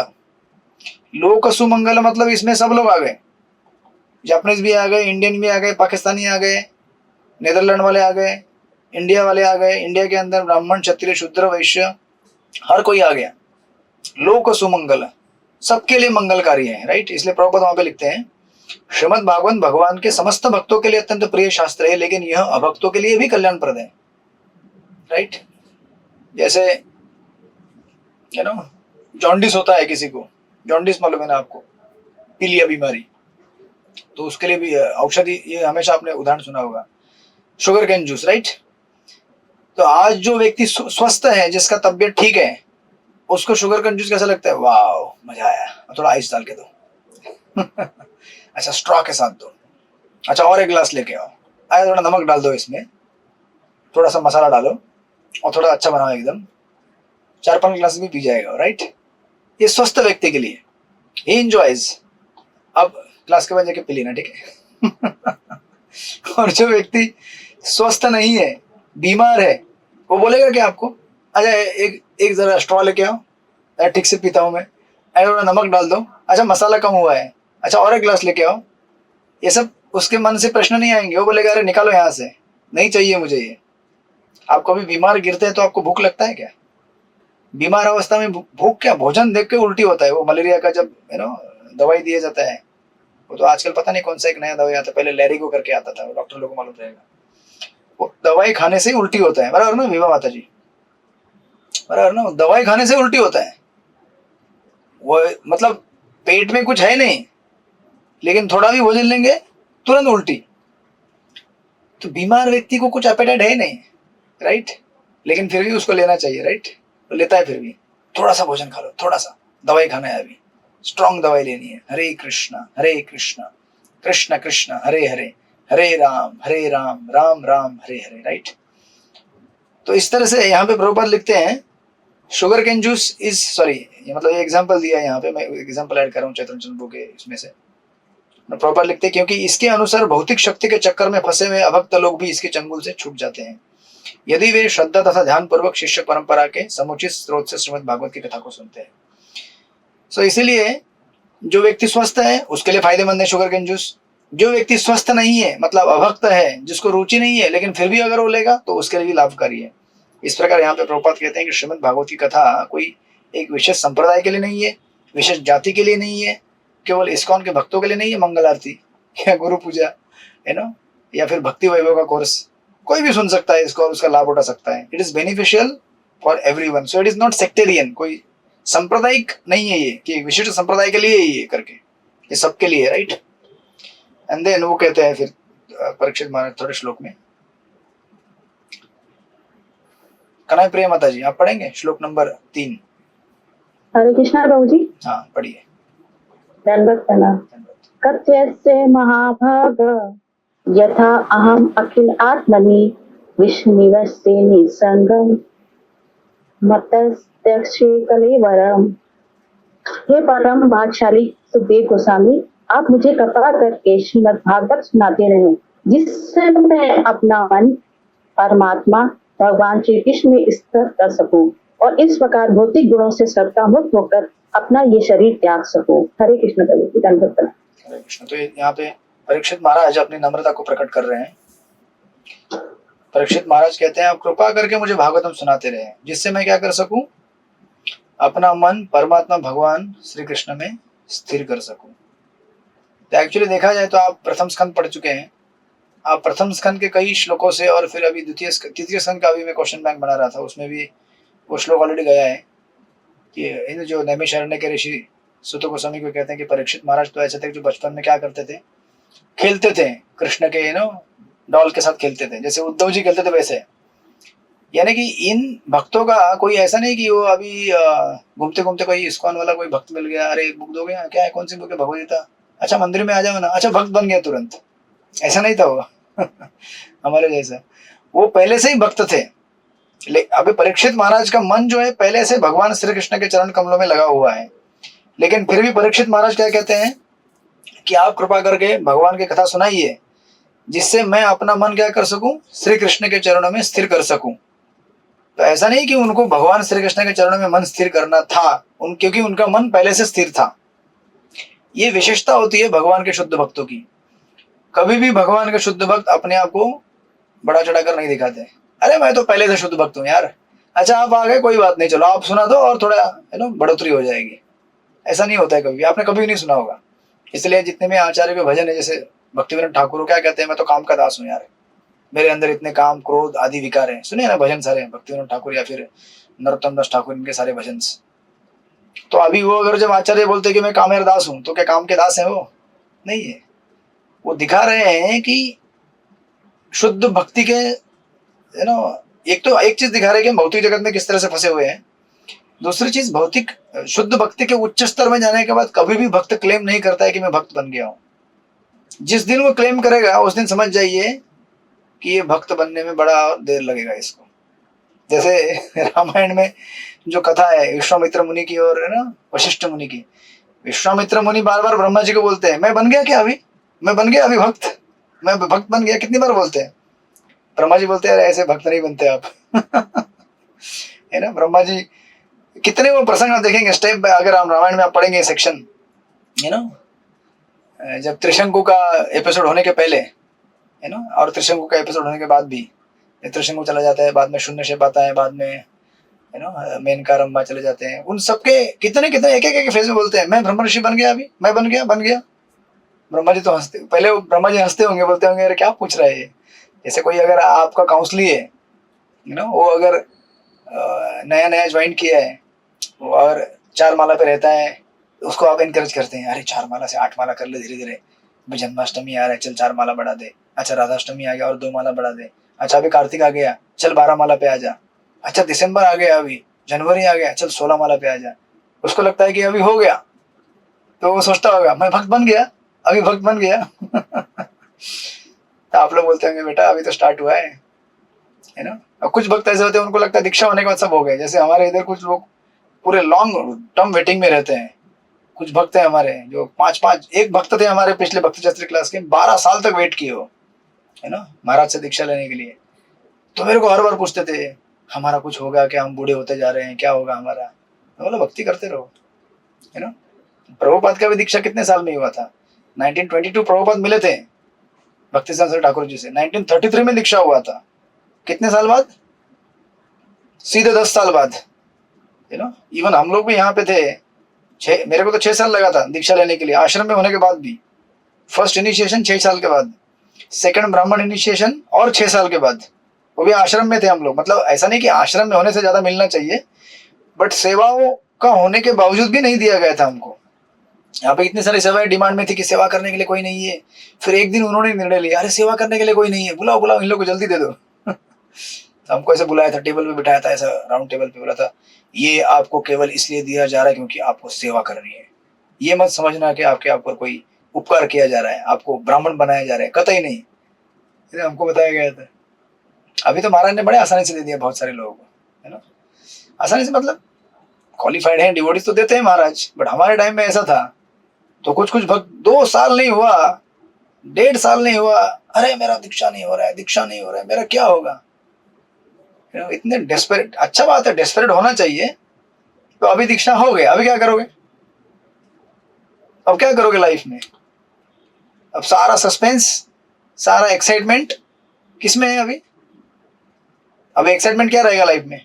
लोक सुमंगल मतलब इसमें सब लोग आ गए, जापानीज भी आ गए, इंडियन भी आ गए, पाकिस्तानी आ गए, नीदरलैंड वाले आ गए, इंडिया वाले आ गए, इंडिया के अंदर ब्राह्मण क्षत्रिय शूद्र वैश्य हर कोई आ गया। लोक सुमंगल सबके लिए मंगलकारी है, राइट। इसलिए प्रभुपाद वहां पे लिखते हैं, श्रीमद् भागवत भगवान के समस्त भक्तों के लिए अत्यंत प्रिय शास्त्र है, लेकिन यह अभक्तों के लिए भी कल्याणप्रद है, राइट। जैसे यू नो जॉन्डिस होता है किसी को, जॉन्डिस मालूम है ना आपको, पीलिया बीमारी, तो उसके लिए भी औषधि, ये हमेशा आपने उदाहरण सुना होगा, शुगर कैन जूस, राइट। तो आज जो व्यक्ति स्वस्थ है, जिसका तबियत ठीक है, उसको शुगर का जूस कैसा लगता है, वाह मजा आया, थोड़ा आइस डाल के दो अच्छा स्ट्रॉ के साथ दो, अच्छा और एक गिलास लेके आओ, आया थोड़ा नमक डाल दो इसमें, थोड़ा सा मसाला डालो और थोड़ा अच्छा बनाओ एकदम, 4-5 गिलास भी पी जाएगा, राइट। ये स्वस्थ व्यक्ति के लिए, ही एंजॉयज। अब क्लास के बाद जाके पी लेना, ठीक है और जो व्यक्ति स्वस्थ नहीं है, बीमार है, वो बोलेगा क्या आपको, अच्छा एक एक जरा स्ट्रॉ लेके आओ, अरे ठीक से पीता हूँ मैं, अरे थोड़ा नमक डाल दो, अच्छा मसाला कम हुआ है, अच्छा और एक गिलास लेके आओ। ये सब उसके मन से प्रश्न नहीं आएंगे, वो बोलेगा अरे निकालो यहाँ से, नहीं चाहिए मुझे ये। आप कभी बीमार गिरते हैं तो आपको भूख लगता है क्या? बीमार अवस्था में भूख क्या, भोजन देख के उल्टी होता है। वो मलेरिया का जब दवाई दिया जाता है, वो तो आजकल पता नहीं कौन सा एक नया दवाई आता है, पहले लैरिगो करके आता था, डॉक्टर लोगों को मालूम रहेगा। वो दवाई खाने से उल्टी होता है, बराबर ना विवा माता जी, बराबर ना, दवाई खाने से उल्टी होता है। वो मतलब पेट में कुछ है नहीं, लेकिन थोड़ा भी भोजन लेंगे तुरंत उल्टी। तो बीमार व्यक्ति को कुछ एपेटाइट है नहीं, राइट, लेकिन फिर भी उसको लेना चाहिए, राइट, तो लेता है फिर भी। थोड़ा सा भोजन खा लो, थोड़ा सा दवाई खाना है, अभी स्ट्रॉन्ग दवाई लेनी है। हरे कृष्णा कृष्ण कृष्ण हरे हरे, हरे राम राम राम हरे हरे, राइट। तो इस तरह से यहाँ पे प्रभुपाद लिखते हैं sugar cane juice is, sorry मतलब ये एग्जांपल दिया है यहाँ पे, मैं एग्जांपल ऐड कर रहा हूँ चैतन्य चंद्र के इसमें से। प्रभुपाद लिखते हैं क्योंकि इसके अनुसार भौतिक शक्ति के चक्कर में फंसे हुए अभक्त लोग भी इसके चंगुल से छूट जाते हैं, यदि वे श्रद्धा तथा ध्यान पूर्वक शिष्य परंपरा के समुचित स्रोत से श्रीमद् भागवत की कथा को सुनते हैं। सो इसीलिए जो व्यक्ति स्वस्थ है उसके लिए फायदेमंद है शुगर कैन जूस। जो व्यक्ति स्वस्थ नहीं है, मतलब अभक्त है, जिसको रुचि नहीं है, लेकिन फिर भी अगर वो लेगा तो उसके लिए भी लाभकारी है। इस प्रकार यहाँ पे प्रभुपाद कहते हैं कि श्रीमद् भागवत की कथा कोई एक विशेष संप्रदाय के लिए नहीं है, विशेष जाति के लिए नहीं है, केवल इस्कॉन के भक्तों के लिए नहीं है। मंगल आरती या गुरु पूजा या फिर भक्ति वैभव का कोर्स कोई भी सुन सकता है इसको और उसका लाभ उठा सकता है। It is beneficial for everyone, so it is not sectarian, कोई सांप्रदायिक नहीं है ये कि विशिष्ट संप्रदाय के लिए ही ये करके, ये सबके लिए, राइट। एंड देन वो कहते हैं फिर परीक्षित महाराज थोड़े श्लोक में, कनाई प्रिय माता जी आप पढ़ेंगे श्लोक नंबर 3। हरे कृष्णा प्रभु जी। हाँ पढ़िए। दंडवत प्रणाम। कथ्यस्य महाभाग यथा अहम अखिल आत्मनि विष्णुनिवस्य निसंगम मतस्त्यक्षे कलेवरम। हे परम भागशाली सुखदेव गोस्वामी, आप मुझे कृपा करके श्रीमद् भागवत सुनाते रहे, जिससे मैं अपना मन परमात्मा भगवान श्री कृष्ण में स्थिर कर सकूं और इस प्रकार भौतिक गुणों से सर्वथा मुक्त होकर अपना ये शरीर त्याग सकूं। हरे कृष्ण प्रभु जी। धन्यवाद। हरे कृष्ण। तो यहाँ पे परीक्षित महाराज अपनी नम्रता को प्रकट कर रहे हैं। परीक्षित महाराज कहते हैं आप कृपा करके मुझे भागवतम सुनाते रहे, जिससे मैं क्या कर सकूं, अपना मन परमात्मा भगवान श्री कृष्ण में स्थिर कर सकूं। तो एक्चुअली देखा जाए तो आप प्रथम स्कंद पढ़ चुके हैं, आप प्रथम स्कंद के कई श्लोकों से, और फिर अभी तृतीय स्कंद का भी मैं क्वेश्चन बैंक बना रहा था, उसमें भी वो श्लोक ऑलरेडी गया है कि इन जो नैमिषारण्य के ऋषि सुत गोस्वामी को कहते हैं कि परीक्षित महाराज तो ऐसे थे जो बचपन में क्या करते थे, खेलते थे कृष्ण के डॉल के साथ खेलते थे, जैसे उद्धव जी खेलते थे वैसे। यानी कि इन भक्तों का कोई ऐसा नहीं कि वो अभी घूमते घूमते कोई इस्कॉन वाला कोई भक्त मिल गया, अरे बुक दोगे, क्या है, कौन सी बुक है, भगवदगीता, अच्छा मंदिर में आ जाओ ना, अच्छा भक्त बन गया तुरंत, ऐसा नहीं था वो हमारे जैसा। वो पहले से ही भक्त थे। अभी परीक्षित महाराज का मन जो है पहले से भगवान श्री कृष्ण के चरण कमलों में लगा हुआ है, लेकिन फिर भी परीक्षित महाराज क्या कहते हैं कि आप कृपा करके भगवान की कथा सुनाइए, जिससे मैं अपना मन क्या कर सकूं, श्री कृष्ण के चरणों में स्थिर कर सकूं। तो ऐसा नहीं कि उनको भगवान श्री कृष्ण के चरणों में मन स्थिर करना था, क्योंकि उनका मन पहले से स्थिर था। ये विशेषता होती है भगवान के शुद्ध भक्तों की। कभी भी भगवान के शुद्ध भक्त अपने आप को बड़ा चढ़ाकर नहीं दिखाते, अरे मैं तो पहले से शुद्ध भक्त हूँ यार, अच्छा आप आ गए कोई बात नहीं, चलो आप सुना दो और थोड़ा बढ़ोतरी हो जाएगी। ऐसा नहीं होता है कभी, आपने कभी नहीं सुना होगा। इसलिए जितने में आचार्य के भजन है, जैसे भक्तिविनोद ठाकुर क्या कहते हैं, मैं तो काम का दास हूँ यार, मेरे अंदर इतने काम क्रोध आदि विकार हैं। सुनिए ना भजन सारे भक्तिविनोद ठाकुर या फिर नरोत्तम दास ठाकुर, इनके सारे भजन। तो अभी वो अगर जब आचार्य बोलते कि मैं कामेर दास हूँ, तो क्या काम के दास है? वो नहीं है। वो दिखा रहे हैं कि शुद्ध भक्ति के एक तो एक चीज दिखा रहे हैं कि भौतिक जगत में किस तरह से फंसे हुए हैं, दूसरी चीज, भौतिक शुद्ध भक्ति के उच्च स्तर में जाने के बाद कभी भी भक्त क्लेम नहीं करता है कि मैं भक्त बन गया हूं। जिस दिन वो क्लेम करेगा उस दिन समझ जाइए कि ये भक्त बनने में बड़ा देर लगेगा इसको। जैसे रामायण में जो कथा है विश्वामित्र मुनि की और है ना वशिष्ठ मुनि की। विश्वामित्र मुनि बार बार ब्रह्मा जी को बोलते हैं, मैं बन गया क्या अभी, मैं बन गया अभी भक्त, मैं भक्त बन गया, कितनी बार बोलते हैं। ब्रह्मा जी बोलते हैं अरे ऐसे भक्त नहीं बनते आप। है ना, ब्रह्मा जी कितने वो प्रसंग आप देखेंगे स्टेप बाय, अगर हम रामायण में आप पढ़ेंगे सेक्शन, है ना, जब त्रिशंकु का एपिसोड होने के पहले, है ना, और त्रिशंकु का एपिसोड होने के बाद भी, त्रिशंकु चला जाता है, बाद में शून्य शेप आता है, बाद में है ना मेनका रंभा चले जाते हैं, उन सबके कितने कितने एक एक फेज में बोलते हैं मैं ब्रह्म ऋषि बन गया अभी, मैं बन गया। ब्रह्मा जी तो हंसते, पहले ब्रह्मा जी हंसते होंगे, बोलते होंगे अरे क्या पूछ रहा है ये। जैसे कोई अगर आपका काउंसली है, यू नो, वो अगर नया नया ज्वाइन किया है और 4 माला पे रहता है, उसको आप इनकरेज करते हैं, अरे 4 माला से 8 माला कर ले धीरे धीरे, अभी जन्माष्टमी आ रहा है चल 4 माला बढ़ा दे, अच्छा राधाष्टमी आ गया और 2 माला बढ़ा दे, अच्छा अभी कार्तिक आ गया चल 12 माला पे आ जा, अच्छा दिसंबर आ गया, अभी जनवरी आ गया चल 16 माला पे आ जा। उसको लगता है कि अभी हो गया, तो वो सोचता होगा मैं भक्त बन गया, अभी भक्त बन गया। तो आप लोग बोलते होंगे बेटा अभी तो स्टार्ट हुआ है ना। और कुछ भक्त ऐसे होते हैं उनको लगता है दीक्षा होने के बाद सब हो गए। जैसे हमारे इधर कुछ लोग पूरे लॉन्ग टर्म वेटिंग में रहते हैं। कुछ भक्त हैं हमारे जो 5 एक भक्त थे हमारे पिछले भक्ति शास्त्री क्लास के, 12 साल तक वेट किए हो, है ना, महाराज से दीक्षा लेने के लिए। तो मेरे को हर बार पूछते थे हमारा कुछ होगा क्या, हम बूढ़े होते जा रहे हैं, क्या होगा हमारा। मैं बोला भक्ति करते रहो, है ना। प्रभुपाद का भी दीक्षा कितने साल में हुआ था, 1922 प्रभुपाद मिले थे भक्ति सिद्धांत ठाकुर जी से, 1933 में दीक्षा हुआ था। कितने साल बाद, सीधे 10 साल बाद, यू नो। इवन हम लोग भी यहाँ पे थे, मेरे को तो 6 साल लगा था दीक्षा लेने के लिए, आश्रम में होने के बाद भी। फर्स्ट इनिशिएशन 6 साल के बाद, सेकंड ब्राह्मण इनिशिएशन और 6 साल के बाद, वो भी आश्रम में थे हम लोग। मतलब ऐसा नहीं कि आश्रम में होने से ज्यादा मिलना चाहिए, बट सेवाओं का होने के बावजूद भी नहीं दिया गया था हमको। यहाँ पे इतनी सारी सेवाएं डिमांड में थी कि सेवा करने के लिए कोई नहीं है। फिर एक दिन उन्होंने निर्णय लिया, अरे सेवा करने के लिए कोई नहीं है, बुलाओ बुलाओ इन लोग को जल्दी दे दो। तो हमको ऐसे बुलाया था, टेबल पे बिठाया था, ऐसा राउंड टेबल पे बोला था ये आपको केवल इसलिए दिया जा रहा है क्योंकि आपको सेवा करनी है। ये मत समझना कि आपके आप पर कोई उपकार किया जा रहा है, आपको ब्राह्मण बनाया जा रहा है, कतई नहीं। इसे हमको बताया गया था। अभी तो महाराज ने बड़े आसानी से दे दिया बहुत सारे लोगों को, है ना। आसानी से मतलब क्वालिफाइड है डिवोटीज तो देते हैं महाराज, बट हमारे टाइम में ऐसा था। तो कुछ कुछ भक्त 2 साल नहीं हुआ, 1.5 साल नहीं हुआ, अरे मेरा दीक्षा नहीं हो रहा है, दीक्षा नहीं हो रहा है, मेरा क्या होगा। इतने डेस्परेट, अच्छा बात है डेस्परेट होना चाहिए। तो अभी दीक्षा हो गए, अभी क्या करोगे, अब क्या करोगे लाइफ में। अब सारा सस्पेंस, सारा एक्साइटमेंट किसमें है अभी। अब एक्साइटमेंट क्या रहेगा लाइफ में,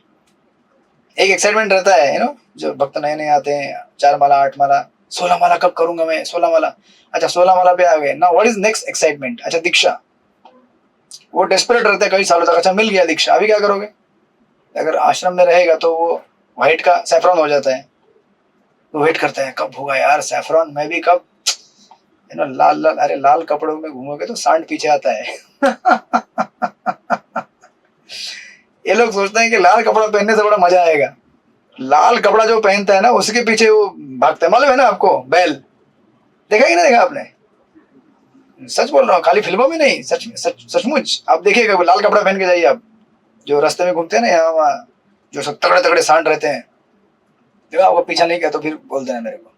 एक एक्साइटमेंट रहता है, यू नो, जो भक्त नए नए आते हैं, 4 माला 8 माला 16 माला कब करूंगा मैं, 16 माला, अच्छा 16 माला पे आ गए ना, व्हाट इज नेक्स्ट एक्साइटमेंट, अच्छा दीक्षा। वो डेस्परेट रहते हैं कई सालों तक, अच्छा मिल गया दीक्षा, अभी क्या करोगे। अगर आश्रम में रहेगा तो वो व्हाइट का सैफरॉन हो जाता है, तो वेट करता है कब होगा यार सैफरॉन, मैं भी कब, यू नो, लाल लाल, अरे लाल कपड़ों में घूमोगे तो सांड पीछे आता है। ये लोग सोचते हैं कि लाल कपड़ा पहनने से बड़ा मजा आएगा। लाल कपड़ा जो पहनता है ना उसके पीछे वो भागता है, मालूम है ना आपको, बैल देखा कि नहीं देखा आपने। सच बोल रहा हूँ, खाली फिल्मों में नहीं, सचमुच आप देखिएगा, लाल कपड़ा पहन के जाइए आप, जो रास्ते में घूमते हैं ना यहाँ वहाँ, जो सब तगड़े तगड़े सांड रहते हैं, देखो आपको पीछा नहीं किया तो फिर बोल देना मेरे को,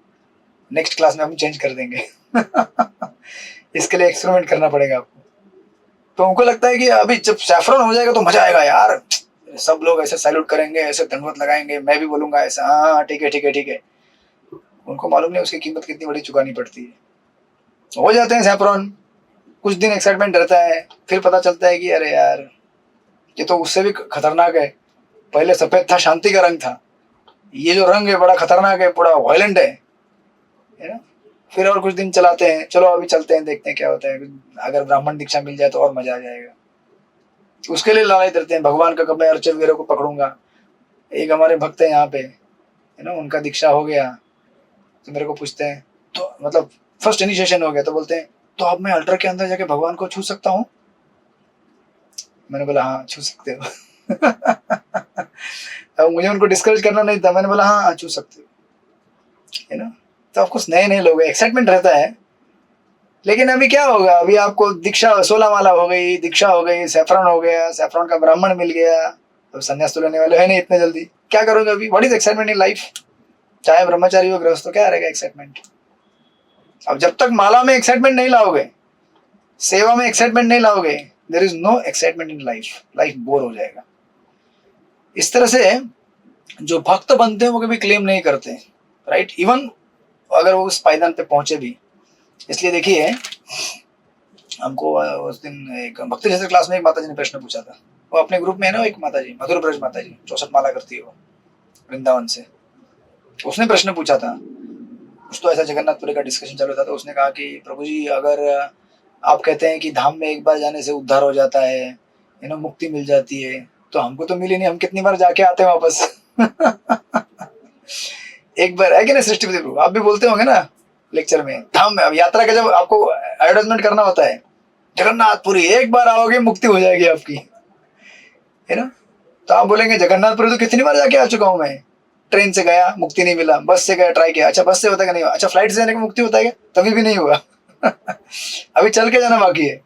नेक्स्ट क्लास में हम चेंज कर देंगे। इसके लिए एक्सपेरिमेंट करना पड़ेगा आपको। तो उनको लगता है कि अभी जब सैफरन हो जाएगा तो मजा आएगा यार, सब लोग ऐसे सैल्यूट करेंगे, ऐसे दंडवत लगाएंगे, मैं भी बोलूंगा ऐसा, हाँ ठीक है ठीक है ठीक है। उनको मालूम नहीं उसकी कीमत कितनी बड़ी चुकानी पड़ती है। हो जाते हैं सैफरन, कुछ दिन एक्साइटमेंट रहता है, फिर पता चलता है कि अरे यार ये तो उससे भी खतरनाक है। पहले सफेद था, शांति का रंग था, ये जो रंग है बड़ा खतरनाक है, बड़ा वायलेंट है ना। फिर और कुछ दिन चलाते हैं, चलो अभी चलते हैं देखते हैं क्या होता है, अगर ब्राह्मण दीक्षा मिल जाए तो और मजा आ जाएगा। उसके लिए लड़ाई करते हैं, भगवान का कब मैं अर्चक वगैरह को पकड़ूंगा। एक हमारे भक्त है यहाँ पे, है ना, उनका दीक्षा हो गया तो मेरे को पूछते हैं, तो मतलब फर्स्ट इनिशिएशन हो गया, तो बोलते हैं तो अब मैं अल्टर के अंदर जाके भगवान को छू सकता हूँ। मैंने बोला हाँ छू सकते हो। अब मुझे उनको डिस्करेज करना नहीं था, मैंने बोला हाँ छू सकते हो, है ना। तो ऑफकोर्स नए नए लोग, एक्साइटमेंट रहता है। लेकिन अभी क्या होगा, अभी आपको दीक्षा 16 माला हो गई, दीक्षा हो गई, सैफरन हो गया, सैफरन का ब्राह्मण मिल गया, अब संन्यास तो लेने वाले है नहीं इतने जल्दी, क्या करोगे अभी? What is excitement in life? चाहे ब्रह्मचारी हो गृहस्थ हो, क्या रहेगा एक्साइटमेंट? अब जब तक माला में एक्साइटमेंट नहीं लाओगे, सेवा में एक्साइटमेंट नहीं लाओगे, there is no excitement in life, life bore हो जाएगा। इस तरह से जो भक्त बनते हैं वो कभी क्लेम नहीं करते, राइट, इवन अगर वो उस पायदान पे पहुंचे भी। इसलिए देखिए, हमको उस दिन एक भक्ति जैसे क्लास में एक माता जी ने प्रश्न पूछा था, वो अपने ग्रुप में है ना, एक माता जी, मधुर ब्रज माता जी, 64 माला करती है वो, वृंदावन से। उसने प्रश्न पूछा था, कुछ तो ऐसा जगन्नाथपुरी का डिस्कशन चल रहा था, तो उसने कहा कि प्रभु जी, अगर आप कहते हैं कि धाम में एक बार जाने से उद्धार हो जाता है, मुक्ति मिल जाती है, तो हमको तो मिली नहीं, हम कितनी बार जाके आते हैं वापस। एक बार है कि नहीं सृष्टि प्रभु, आप भी बोलते होंगे ना लेक्चर में, धाम में अब यात्रा का जब आपको एडवर्टाइजमेंट करना होता है, जगन्नाथपुरी एक बार आओगे मुक्ति हो जाएगी आपकी, है ना। तो आप बोलेंगे जगन्नाथपुरी तो कितनी बार जाके आ चुका हूं मैं, ट्रेन से गया मुक्ति नहीं मिला, बस से गया ट्राई किया, अच्छा बस से होता है कि नहीं, अच्छा फ्लाइट से जाने का मुक्ति होता है क्या, तभी भी नहीं हुआ। अभी चल के जाना बाकी है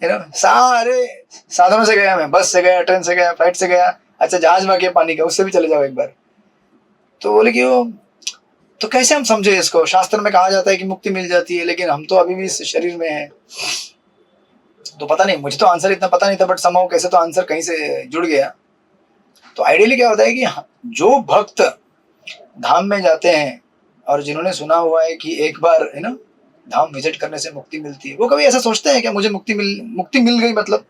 ना। सारे साधनों से गया मैं, बस से गया, ट्रेन से गया, फ्लाइट से गया, अच्छा जहाज बाकी है पानी का, उससे भी चले जाओ एक बार। तो बोले कि वो तो कैसे हम समझे इसको, शास्त्र में कहा जाता है कि मुक्ति मिल जाती है, लेकिन हम तो अभी भी इस शरीर में हैं। तो पता नहीं, मुझे तो आंसर इतना पता नहीं था, बट समहाउ कैसे तो आंसर कहीं से जुड़ गया। तो आइडियली क्या होता है कि जो भक्त धाम में जाते हैं और जिन्होंने सुना हुआ है कि एक बार है ना धाम विजिट करने से मुक्ति मिलती है, वो कभी ऐसा सोचते हैं कि मुझे मुक्ति मिल गई मतलब।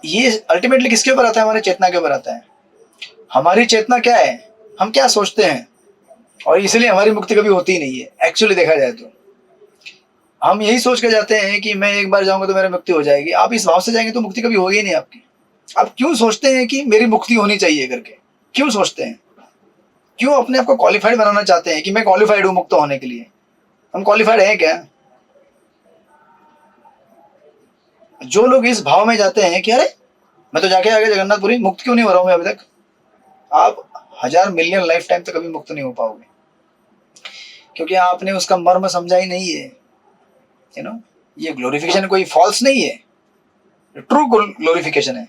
ये अल्टीमेटली किसके ऊपर आता है? हमारी चेतना के ऊपर आता है। हमारी चेतना क्या है, हम क्या सोचते हैं, और इसलिए हमारी मुक्ति कभी होती ही नहीं है। एक्चुअली देखा जाए तो हम यही सोच के जाते हैं कि मैं एक बार जाऊंगा तो मेरी मुक्ति हो जाएगी। आप इस भाव से जाएंगे तो मुक्ति कभी होगी ही नहीं आपकी। आप क्यों सोचते हैं कि मेरी मुक्ति होनी चाहिए करके? क्यों सोचते हैं? क्यों अपने आप को क्वालिफाइड बनाना चाहते हैं कि मैं क्वालिफाइड हूं मुक्त होने के लिए? हम क्वालिफाइड हैं क्या? जो लोग इस भाव में जाते हैं कि अरे मैं तो जाके आ गया जगन्नाथपुरी, मुक्त क्यों नहीं हो रहा हूं मैं अभी तक, आप 1000 मिलियन लाइफ टाइम तक कभी मुक्त नहीं हो पाओगे, क्योंकि आपने उसका मर्म समझा ही नहीं है। ये ग्लोरिफिकेशन कोई फॉल्स नहीं है, ट्रू ग्लोरिफिकेशन है।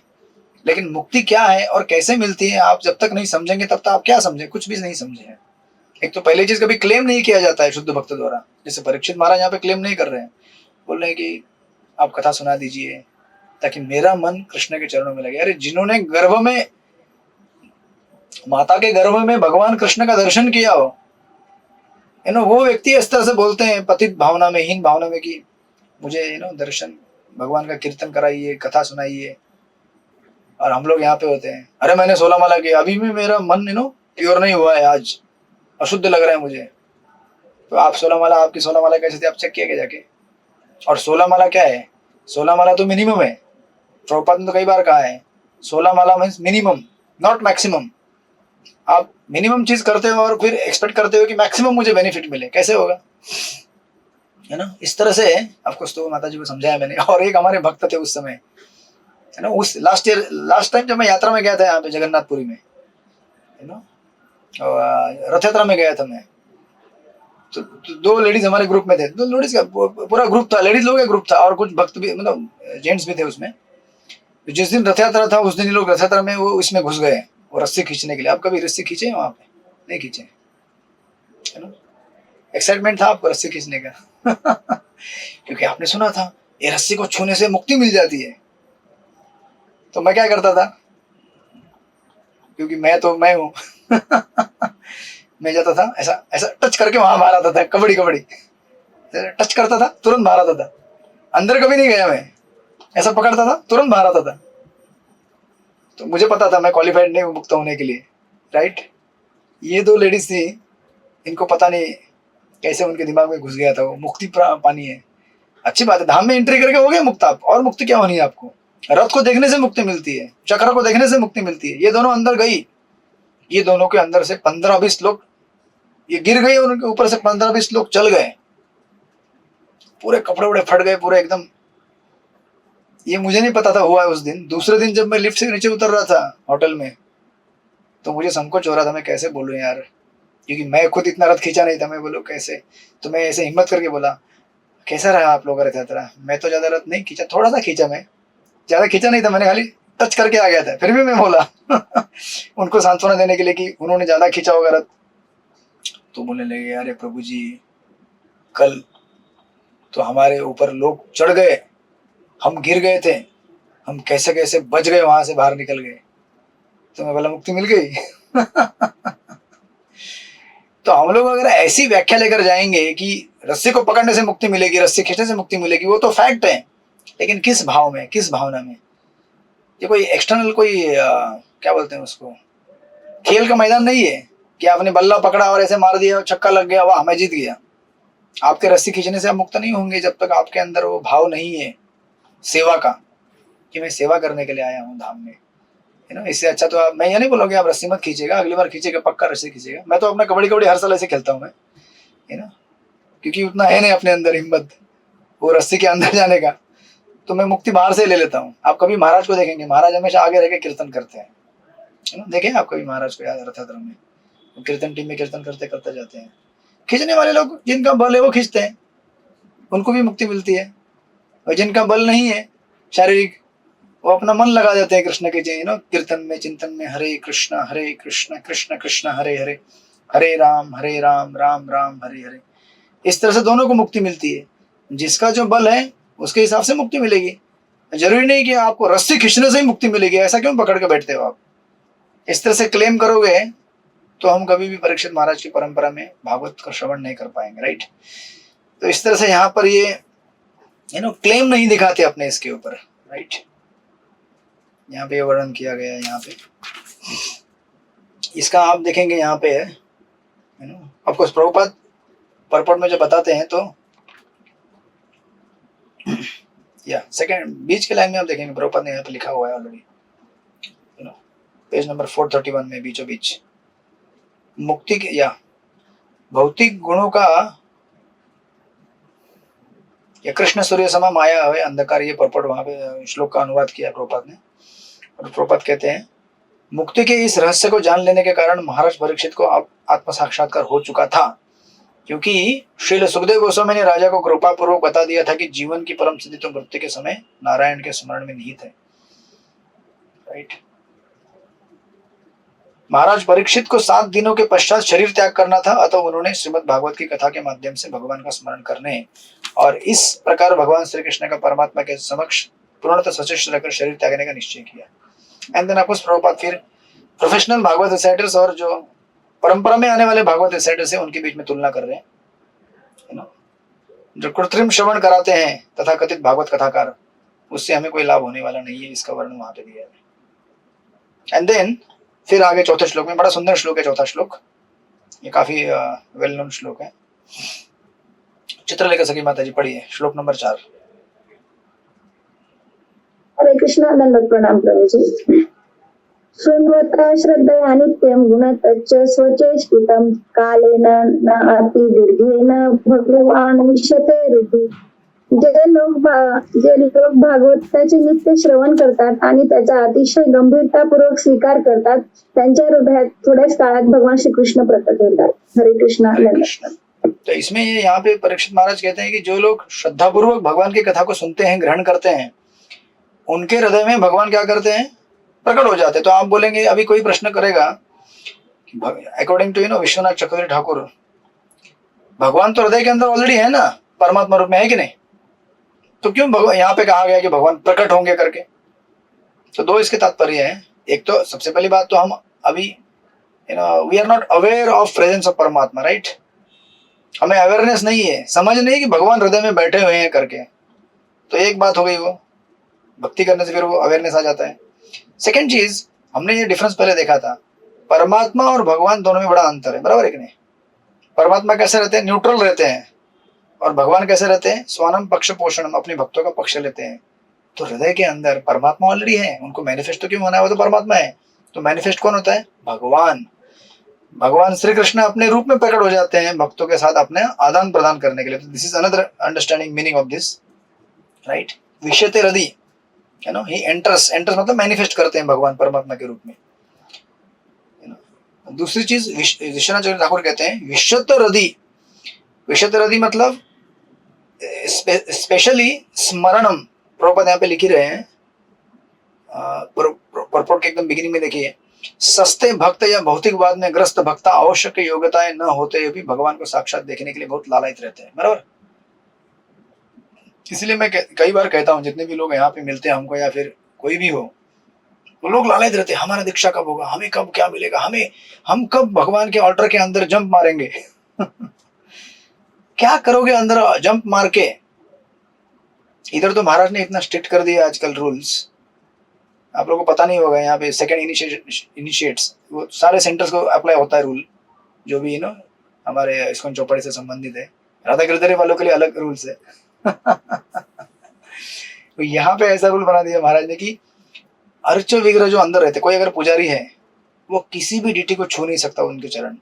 लेकिन मुक्ति क्या है और कैसे मिलती है, आप जब तक नहीं समझेंगे तब तक आप क्या समझे? कुछ भी नहीं समझे हैं। एक तो पहली चीज, कभी क्लेम नहीं किया जाता है शुद्ध भक्त द्वारा। जैसे परीक्षित महाराज यहाँ पे क्लेम नहीं कर रहे हैं, बोल रहे हैं कि आप कथा सुना दीजिए ताकि मेरा मन कृष्ण के चरणों में लगे। अरे जिन्होंने गर्भ में, माता के गर्भ में भगवान कृष्ण का दर्शन किया हो, वो व्यक्ति इस तरह से बोलते हैं पतित भावना में, हीन भावना में, कि मुझे दर्शन, भगवान का कीर्तन कराइए, कथा सुनाइए। और हम लोग यहाँ पे होते हैं, अरे मैंने 16 माला किया, अभी भी मेरा मन प्योर नहीं हुआ है, आज अशुद्ध लग रहा है मुझे। तो आप 16 माला, आपकी 16 माला कैसे थी, आप चेक किया क्या जाके? और 16 माला क्या है? 16 माला तो मिनिमम है। प्रभुपाद ने तो कई बार कहा है 16 माला मीन्स मिनिमम, नॉट मैक्सिमम। आप मिनिमम चीज करते हो और फिर एक्सपेक्ट करते हो कि मैक्सिमम मुझे बेनिफिट मिले, कैसे होगा? है ना। इस तरह से आपको तो माता जी को समझाया मैंने। और एक हमारे भक्त थे उस समय, है ना, उस लास्ट टाइम जब मैं यात्रा में गया था यहाँ पे जगन्नाथपुरी में, है ना, रथ यात्रा में गया था मैं, तो 2 लेडीज हमारे ग्रुप में थे। 2 लेडीज का पूरा ग्रुप था, लेडीज लोग का ग्रुप था, और कुछ भक्त भी, मतलब जेंट्स भी थे उसमें। जिस दिन रथ यात्रा था उस दिन लोग रथ यात्रा में वो इसमें घुस गए, वो रस्सी खींचने के लिए। आप कभी रस्सी खींचे वहां पे? नहीं खींचे, है ना। एक्साइटमेंट था आपको रस्सी खींचने का। क्योंकि आपने सुना था ये रस्सी को छूने से मुक्ति मिल जाती है। तो मैं क्या करता था, क्योंकि मैं हूं। मैं जाता था ऐसा ऐसा टच करके वहां बाहर आता था, कबड्डी टच करता था, तुरंत बाहर आता था। अंदर कभी नहीं गया मैं, ऐसा पकड़ता था, तुरंत बाहर आता था। तो मुझे पता था मैं क्वालिफाइड नहीं हूं मुक्त होने के लिए, राइट। ये 2 लेडीज थी, इनको पता नहीं कैसे उनके दिमाग में घुस गया था वो मुक्ति पानी है। अच्छी बात है, धाम में एंट्री करके हो गए मुक्त आप, और मुक्ति क्या होनी है आपको? रथ को देखने से मुक्ति मिलती है, चक्र को देखने से मुक्ति मिलती है। ये दोनों अंदर गई, ये दोनों के अंदर से 15-20 लोग ये गिर गए, और उनके ऊपर से 15-20 लोग चल गए, पूरे कपड़े वपड़े फट गए पूरे एकदम। ये मुझे नहीं पता था हुआ है उस दिन। दूसरे दिन जब मैं लिफ्ट से नीचे उतर रहा था होटल में, तो मुझे संकोच हो रहा था मैं कैसे बोलूं यार, क्योंकि मैं खुद इतना रथ खींचा नहीं था। मैं बोलूं कैसे, तो मैं ऐसे हिम्मत करके बोला कैसा रहा आप लोगों का रथ यात्रा। मैं तो ज्यादा रथ नहीं खींचा, थोड़ा सा खींचा, मैं ज्यादा खींचा नहीं था, मैंने खाली टच करके आ गया था। फिर भी मैं बोला उनको सांत्वना देने के लिए कि उन्होंने ज्यादा खींचा होगा रथ। तो बोलने लगे अरे प्रभु जी, कल तो हमारे ऊपर लोग चढ़ गए, हम गिर गए थे, हम कैसे कैसे बच गए, वहां से बाहर निकल गए। तो मैं बोला मुक्ति मिल गई। तो हम लोग अगर ऐसी व्याख्या लेकर जाएंगे कि रस्सी को पकड़ने से मुक्ति मिलेगी, रस्सी खींचने से मुक्ति मिलेगी, वो तो फैक्ट है, लेकिन किस भाव में, किस भावना में? ये कोई एक्सटर्नल कोई क्या बोलते हैं उसको, खेल का मैदान नहीं है कि आपने बल्ला पकड़ा और ऐसे मार दिया, छक्का लग गया, वाह मैं जीत गया। आपके रस्सी खींचने से आप मुक्त नहीं होंगे जब तक आपके अंदर वो भाव नहीं है सेवा का, कि मैं सेवा करने के लिए आया हूँ धाम में, है ना। इससे अच्छा तो आप, मैं ये नहीं बोलोगे आप रस्सी मत खींचेगा, अगली बार खींचेगा पक्का रस्सी खींचेगा। मैं तो अपना कबड्डी हर साल ऐसे खेलता हूँ मैं, है ना, क्योंकि उतना है नहीं अपने अंदर हिम्मत वो रस्सी के अंदर जाने का, तो मैं मुक्ति बाहर से ले लेता हूँ। आप कभी महाराज को देखेंगे, महाराज हमेशा आगे रह के कीर्तन करते हैं, है ना। देखें आप कभी महाराज को, याद रथ यात्रा में कीर्तन टीम में कीर्तन करते करते जाते हैं। खींचने वाले लोग जिनका बल है वो खींचते हैं, उनको भी मुक्ति मिलती है। और जिनका बल नहीं है शारीरिक, वो अपना मन लगा देते हैं कृष्ण के कीर्तन में, चिंतन में, हरे कृष्ण कृष्ण कृष्ण हरे हरे, हरे राम राम राम हरे हरे। इस तरह से दोनों को मुक्ति मिलती है। जिसका जो बल है उसके हिसाब से मुक्ति मिलेगी। जरूरी नहीं कि आपको रस्सी खींचने से ही मुक्ति मिलेगी, ऐसा क्यों पकड़ के बैठते हो आप? इस तरह से क्लेम करोगे तो हम कभी भी परीक्षित महाराज की परंपरा में भागवत का श्रवण नहीं कर पाएंगे, राइट। तो इस तरह से यहाँ पर ये क्लेम नहीं दिखाते अपने इसके ऊपर, राइट। यहाँ पे वर्णन किया गया है। यहाँ पे इसका आप देखेंगे यहाँ पे है ऑफकोर्स प्रभुपाद परपट में जो बताते हैं, तो या सेकंड बीच के लाइन में आप देखेंगे प्रभुपाद ने यहाँ पे लिखा हुआ है ऑलरेडी, पेज नंबर 431 में बीचों बीच मुक्ति के या भौतिक गुणों का या कृष्ण सूर्य समा माया है अंधकार, ये परपट वहां पे श्लोक का अनुवाद किया प्रभुपाद ने। और प्रभुपाद कहते हैं मुक्ति के इस रहस्य को जान लेने के कारण महाराज परीक्षित को आत्म साक्षात्कार हो चुका था, क्योंकि श्रील सुखदेव गोस्वामी ने राजा को कृपा पूर्वक बता दिया था कि जीवन की परम सिद्धि तो मृत्यु के समय नारायण के स्मरण में निहित है, राइट। महाराज परीक्षित को 7 दिनों के पश्चात शरीर त्याग करना था, अतः उन्होंने श्रीमद् भागवत की कथा के माध्यम से भगवान का स्मरण करने और इस प्रकार भगवान श्री कृष्ण का परमात्मा के समक्ष पूर्णतः सचेष्ट रहकर शरीर त्यागने का निश्चय किया। एंड देन आपको प्रभुपाद फिर प्रोफेशनल भागवत रिसाइटर्स और जो परंपरा में आने वाले भागवत रिसाइटर्स है उनके बीच में तुलना कर रहे हैं, जो कृत्रिम श्रवण कराते हैं तथा कथित भागवत कथाकार, उससे हमें कोई लाभ होने वाला नहीं है, इसका वर्णन वहां पे दिया है। एंड देन फिर आगे चौथे श्लोक में, बड़ा सुंदर श्लोक है चौथा श्लोक, ये काफी वेल नोन श्लोक है। चित्रलेखा सखी माता जी पढ़िए श्लोक नंबर 4। हरे कृष्णा, दंडवत प्रणाम प्रभु जी। शृण्वता श्रद्धया नित्यं गुणतच्च स्वचेष्टितं कालेन न अति दीर्घेन भगवान विशते हृदि। जे लोक भागवताचे नित्य श्रवण करतात आणि त्याचा अतिशय गंभीरतापूर्वक स्वीकार करतात, त्यांच्या हृदयात थोड्याच काळात भगवान श्री कृष्ण प्रकट होतात। हरे कृष्णा। तो इसमें ये यहाँ पे परीक्षित महाराज कहते हैं कि जो लोग श्रद्धापूर्वक भगवान की कथा को सुनते हैं, ग्रहण करते हैं, उनके हृदय में भगवान क्या करते हैं, प्रकट हो जाते हैं। तो आप बोलेंगे, अभी कोई प्रश्न करेगा, अकॉर्डिंग टू विश्वनाथ चक्रवर्ती ठाकुर, भगवान तो हृदय के अंदर ऑलरेडी है ना, परमात्मा रूप में है कि नहीं, तो क्यों भगवान यहाँ पे कहा गया कि भगवान प्रकट होंगे करके? तो दो इसके तात्पर्य है। एक तो सबसे पहली बात तो हम अभी we are not aware of presence of परमात्मा, राइट। हमें अवेयरनेस नहीं है, समझ नहीं कि भगवान हृदय में बैठे हुए हैं करके। तो एक बात हो गई, वो भक्ति करने से फिर वो अवेयरनेस आ जाता है। सेकेंड चीज, हमने ये डिफरेंस पहले देखा था, परमात्मा और भगवान दोनों में बड़ा अंतर है, बराबर है कि नहीं। परमात्मा कैसे रहते हैं, न्यूट्रल रहते हैं, और भगवान कैसे रहते हैं, स्वानम पक्ष पोषणम, अपने भक्तों का पक्ष लेते हैं। तो हृदय के अंदर परमात्मा ऑलरेडी है, उनको मैनिफेस्ट तो क्यों होना है, वो तो परमात्मा है। तो मैनिफेस्ट कौन होता है, भगवान। भगवान श्री कृष्ण अपने रूप में प्रकट हो जाते हैं भक्तों के साथ अपने आदान प्रदान करने के लिए। तो this is another understanding meaning of this, right. विषयते हृदय, है ना, ही एंटर्स, एंटर्स मतलब मैनिफेस्ट करते हैं भगवान परमात्मा के रूप में, है ना। दूसरी चीज विश्वनाथ चक्रवर्ती ठाकुर कहते हैं विशुद्ध हृदय, विशुद्ध हृदय मतलब स्पेशली स्मरणम, प्रभुपाद यहाँ पे लिख ही रहे हैं, परपोर्ट के एकदम बिगिनिंग में देखिए, सस्ते भक्त या भौतिकवाद में ग्रस्त भक्त आवश्यक योग्यताएं न होते हुए भी भगवान को साक्षात देखने के लिए बहुत लालायित रहते हैं, बराबर। इसलिए मैं कई बार कहता हूँ जितने भी लोग यहाँ पे मिलते हैं हमको या फिर कोई भी हो, वो लोग लालायित रहते हैं हमारा दीक्षा कब होगा, हमें कब क्या मिलेगा, हम कब भगवान के ऑल्टर के अंदर जंप मारेंगे क्या करोगे अंदर जंप मार के। इधर तो महाराज ने इतना स्ट्रिक्ट कर दिया आजकल रूल्स, आप लोगों को पता नहीं होगा, यहाँ पे सेकंड इनिशिएट्स वो सारे सेंटर्स को अप्लाई होता है रूल, जो भी हमारे इस्कॉन चौपाटी से संबंधित है। राधा गिरधरी वालों के लिए अलग रूल्स है तो यहाँ पे ऐसा रूल बना दिया महाराज ने कि अर्च विग्रह जो अंदर रहते, कोई अगर पुजारी है वो किसी भी डीटी को छू नहीं सकता उनके चरण।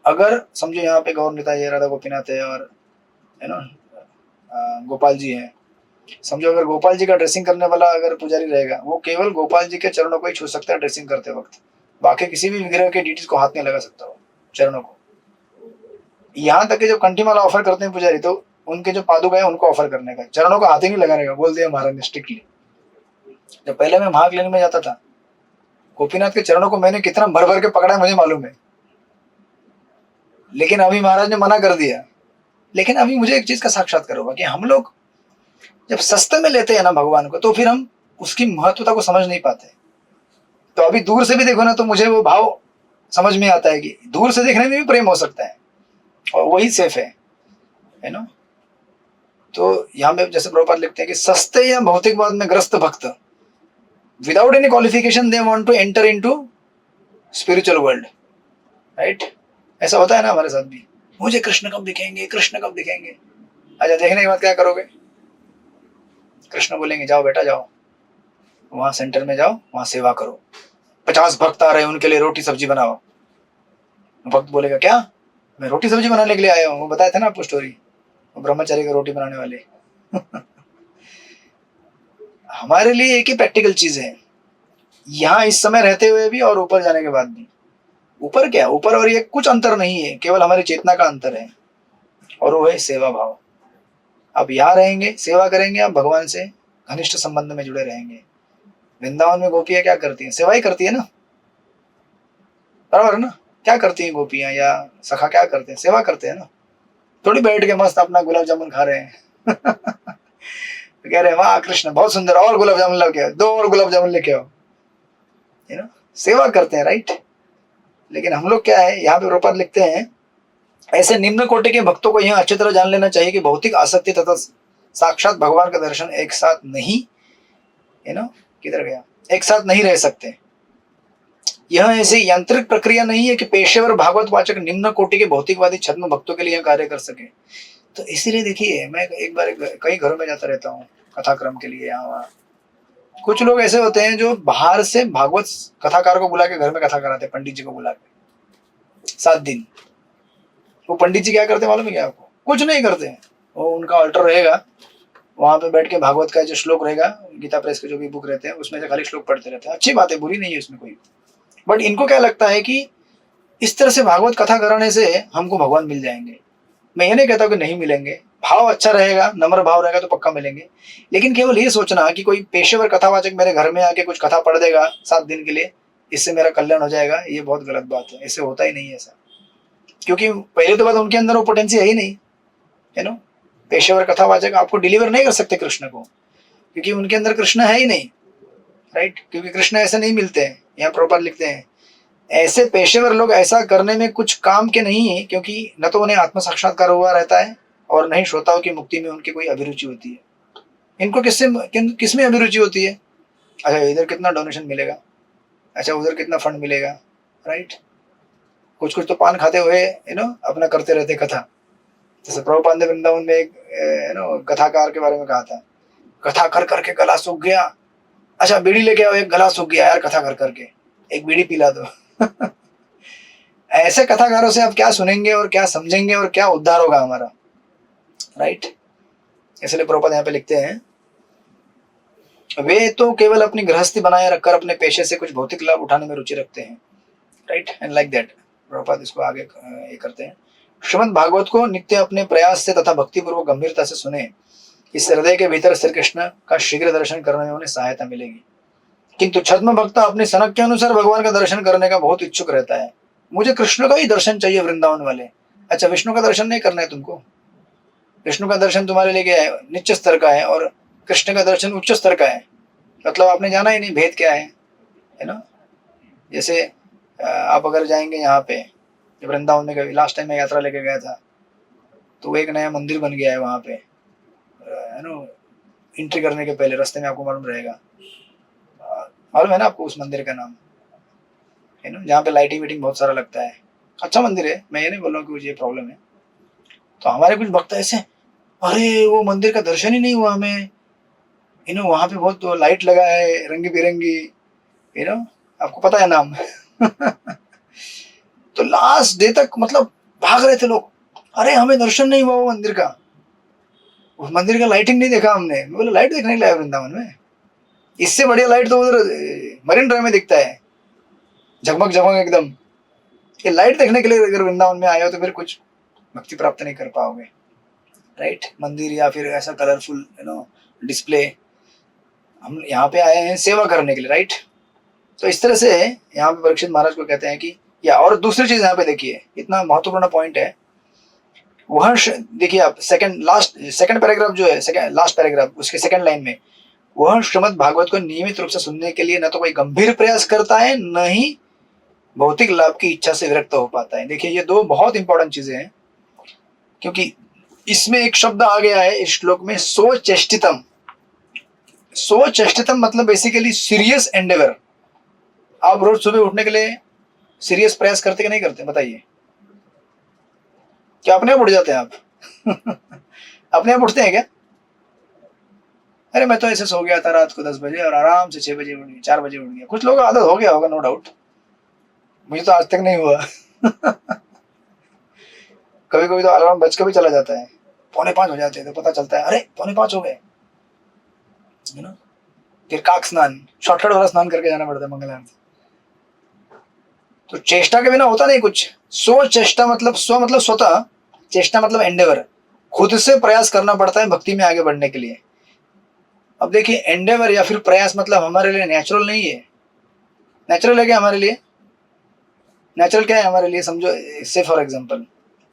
अगर समझो यहाँ पे गौर निताई है, राधा गोपीनाथ है और है ना गोपाल जी है, समझो अगर गोपाल जी का ड्रेसिंग करने वाला अगर पुजारी रहेगा, वो केवल गोपाल जी के चरणों को ही छू सकता है ड्रेसिंग करते वक्त, बाकी किसी भी विग्रह के डीटीज को हाथ नहीं लगा सकता वो चरणों को। यहाँ तक कि जब कंठीमाला ऑफर करते हैं पुजारी, तो उनके जो पादुका है उनको ऑफर करने का, चरणों को हाथ ही नहीं लगाने का बोल दिया महाराज ने स्ट्रिक्टली। जब पहले मैं भाग लेने में जाता था, गोपीनाथ के चरणों को मैंने कितना भर भर के पकड़ा है मुझे मालूम है, लेकिन अभी महाराज ने मना कर दिया। लेकिन अभी मुझे एक चीज का साक्षात्कार होगा कि हम लोग जब सस्ते में लेते हैं ना भगवान को, तो फिर हम उसकी महत्वता को समझ नहीं पाते। तो अभी दूर से भी देखो ना, तो मुझे वो भाव समझ में आता है कि दूर से देखने में भी प्रेम हो सकता है और वही सेफ है ना। तो यहाँ पे जैसे प्रभुपाद लिखते हैं कि सस्ते या भौतिकवाद में ग्रस्त भक्त without any qualification they want to enter into spiritual world, right. ऐसा होता है ना हमारे साथ भी, मुझे कृष्ण कब दिखेंगे, कृष्ण कब दिखेंगे। अच्छा, देखने के बाद क्या करोगे, कृष्ण बोलेंगे जाओ बेटा जाओ, वहां सेंटर में जाओ, वहां सेवा करो, 50 भक्त आ रहे हैं उनके लिए रोटी सब्जी बनाओ। भक्त बोलेगा क्या, मैं रोटी सब्जी बनाने के लिए आया हूँ, वो बताया था ना आपको स्टोरी, ब्रह्मचारी का रोटी बनाने वाले हमारे लिए एक ही प्रैक्टिकल चीज है, यहाँ इस समय रहते हुए भी और ऊपर जाने के बाद भी। ऊपर क्या, ऊपर और ये कुछ अंतर नहीं है, केवल हमारी चेतना का अंतर है, और वो है सेवा भाव। आप यहाँ रहेंगे, सेवा करेंगे, आप भगवान से घनिष्ठ संबंध में जुड़े रहेंगे। वृंदावन में गोपियां क्या करती हैं, सेवा ही करती है ना, बराबर ना। क्या करती हैं गोपियां या सखा, क्या करते हैं, सेवा करते हैं ना। थोड़ी बैठ के मस्त अपना गुलाब जामुन खा रहे हैं तो कह रहे हैं वाह कृष्ण बहुत सुंदर, और गुलाब जामुन लेके आओ, 2 और गुलाब जामुन लेके आओ, है ना, सेवा करते हैं, राइट। लेकिन हम लोग क्या है, यहाँ पे प्रभुपाद लिखते हैं ऐसे निम्न कोटि के भक्तों को यह अच्छी तरह जान लेना चाहिए कि भौतिक आसक्ति तथा साक्षात भगवान का दर्शन एक साथ नहीं, है ना, किधर गया, एक साथ नहीं रह सकते। यह ऐसी यांत्रिक प्रक्रिया नहीं है कि पेशेवर भागवत वाचक निम्न कोटि के भौतिकवादी छद्म भक्तों के लिए कार्य कर सके। तो इसीलिए देखिए, मैं एक बार कई घरों में जाता रहता हूँ कथाक्रम के लिए, यहाँ वहाँ। कुछ लोग ऐसे होते हैं जो बाहर से भागवत कथाकार को बुला के घर में कथा कराते, पंडित जी को बुला के 7 दिन। वो पंडित जी क्या करते मालूम है क्या आपको, कुछ नहीं करते हैं, वो उनका ऑल्टर रहेगा, वहां पे बैठ के भागवत का जो श्लोक रहेगा, गीता प्रेस के जो भी बुक रहते हैं उसमें से खाली श्लोक पढ़ते रहते हैं। अच्छी बात है, बुरी नहीं है उसमें कोई, बट इनको क्या लगता है कि इस तरह से भागवत कथा कराने से हमको भगवान मिल जाएंगे। मैं ये नहीं कहता कि नहीं मिलेंगे, भाव अच्छा रहेगा, नम्र भाव रहेगा तो पक्का मिलेंगे। लेकिन केवल ये सोचना कि कोई पेशेवर कथावाचक मेरे घर में आके कुछ कथा पढ़ देगा 7 दिन के लिए, इससे मेरा कल्याण हो जाएगा, ये बहुत गलत बात है। ऐसे होता ही नहीं है ऐसा, क्योंकि पहले तो बात उनके अंदर वो पोटेंसी है ही नहीं, है ना। पेशेवर कथावाचक आपको डिलीवर नहीं कर सकते कृष्ण को, क्योंकि उनके अंदर कृष्ण है ही नहीं, राइट। क्योंकि कृष्ण ऐसे नहीं मिलते हैं। यहाँ प्रभुपाद लिखते हैं ऐसे पेशेवर लोग ऐसा करने में कुछ काम के नहीं है, क्योंकि न तो उन्हें आत्म साक्षात्कार हुआ रहता है और न ही श्रोताओं की मुक्ति में उनकी कोई अभिरुचि होती है। इनको किसमें अभिरुचि होती है, अच्छा इधर कितना डोनेशन मिलेगा, अच्छा उधर कितना फंड मिलेगा, राइट। कुछ कुछ तो पान खाते हुए अपना करते रहते कथा। जैसे प्रभुपाद ने वृंदावन में एक कथाकार के बारे में कहा था, कथा कर करके गला सूख गया, अच्छा बीड़ी लेके आओ, एक गला सूख गया यार कथा कर करके, एक बीड़ी पिला दो ऐसे कथाकारों से आप क्या सुनेंगे और क्या समझेंगे और क्या उद्धार होगा हमारा, राइट। इसलिए प्रभुपाद यहाँ पे लिखते हैं वे तो केवल अपनी गृहस्थी बनाए रखकर अपने पेशे से कुछ भौतिक लाभ उठाने में रुचि रखते हैं, right, and like that. Prabhupada इसको आगे ये करते हैं, श्रीमद् भागवत को नित्य अपने प्रयास से तथा भक्तिपूर्वक गंभीरता से सुने, इस हृदय के भीतर श्री कृष्ण का शीघ्र दर्शन करने में उन्हें सहायता मिलेगी। किंतु छद्म भक्त अपनी सनक के अनुसार भगवान का दर्शन करने का बहुत इच्छुक रहता है। मुझे कृष्ण का ही दर्शन चाहिए वृंदावन वाले। अच्छा, विष्णु का दर्शन नहीं करना है तुमको? विष्णु का दर्शन तुम्हारे लिए क्या है? निच्च स्तर का है, और कृष्ण का दर्शन उच्च स्तर का है। मतलब आपने जाना ही नहीं भेद क्या है ना। जैसे आप अगर जाएंगे यहाँ पे वृंदावन में, कभी लास्ट टाइम मैं यात्रा लेके गया था, तो वो एक नया मंदिर बन गया है वहाँ पे, है ना। एंट्री करने के पहले रास्ते में आपको मालूम रहेगा, मालूम है ना आपको उस मंदिर का नाम, है ना, जहाँ पे लाइटिंग वीटिंग बहुत सारा लगता है। अच्छा मंदिर है, मैं ये नहीं बोल रहा हूँ कि मुझे ये प्रॉब्लम है। तो हमारे कुछ भक्त ऐसे, अरे वो मंदिर का दर्शन ही नहीं हुआ हमें, यू नो, वहाँ पे बहुत लाइट लगा है रंगी बिरंगी, यू नो, आपको पता है नाम। तो लास्ट डे तक मतलब भाग रहे थे लोग, अरे हमें दर्शन नहीं हुआ वो मंदिर का, उस मंदिर का लाइटिंग नहीं देखा हमने। मैं बोला लाइट देखने के लिए आया वृंदावन में? इससे बढ़िया लाइट तो उधर मरीन ड्राइव में दिखता है, झगमग झगमग एकदम। ये लाइट देखने के लिए अगर वृंदावन में आए हो तो फिर कुछ भक्ति प्राप्त नहीं कर पाओगे, राइट। मंदिर या फिर ऐसा कलरफुल, यू नो, डिस्प्ले। हम यहाँ पे आए हैं सेवा करने के लिए, राइट। तो इस तरह से यहाँ पे परीक्षित महाराज को कहते हैं कि, या और दूसरी चीज यहाँ पे देखिए, इतना महत्वपूर्ण पॉइंट है वह, देखिए आप सेकंड पैराग्राफ जो है, सेकंड लास्ट पैराग्राफ, उसके सेकंड लाइन में, वह श्रीमद् भागवत को नियमित रूप से सुनने के लिए न तो कोई गंभीर प्रयास करता है, न ही भौतिक लाभ की इच्छा से विरक्त हो पाता है। देखिए ये दो बहुत इंपॉर्टेंट चीजें हैं, क्योंकि इसमें एक शब्द आ गया है इस श्लोक में, स्वचेष्टितम। स्वचेष्टितम मतलब बेसिकली सीरियस एंडेवर। आप रोज सुबह उठने के लिए सीरियस प्रयास करते कि नहीं करते? बताइए, क्या अपने आप उठ जाते हैं आप? अपने आप उठते हैं क्या? अरे मैं तो ऐसे सो गया था रात को 10 बजे और आराम से 6 बजे उठ गया, 4 बजे उठ गया। कुछ लोगों को आदत हो गया होगा, नो डाउट, मुझे तो आज तक नहीं हुआ। कभी कभी तो अलार्म बज के भी चला जाता है, 4:45 हो जाते हैं, तो पता चलता है अरे 4:45 हो गए, है ना। फिर काक स्नान, शॉर्टकट वाला स्नान करके जाना पड़ता है मंगल आरती। तो चेष्टा के बिना होता नहीं कुछ। स्व चेष्टा मतलब, स्व मतलब स्वतः, चेष्टा मतलब एंडेवर, खुद से प्रयास करना पड़ता है भक्ति में आगे बढ़ने के लिए। अब देखिए एंडेवर या फिर प्रयास मतलब हमारे लिए नेचुरल नहीं है। नेचुरल है क्या हमारे लिए? नेचुरल क्या है हमारे लिए? समझो, से फॉर एग्जांपल,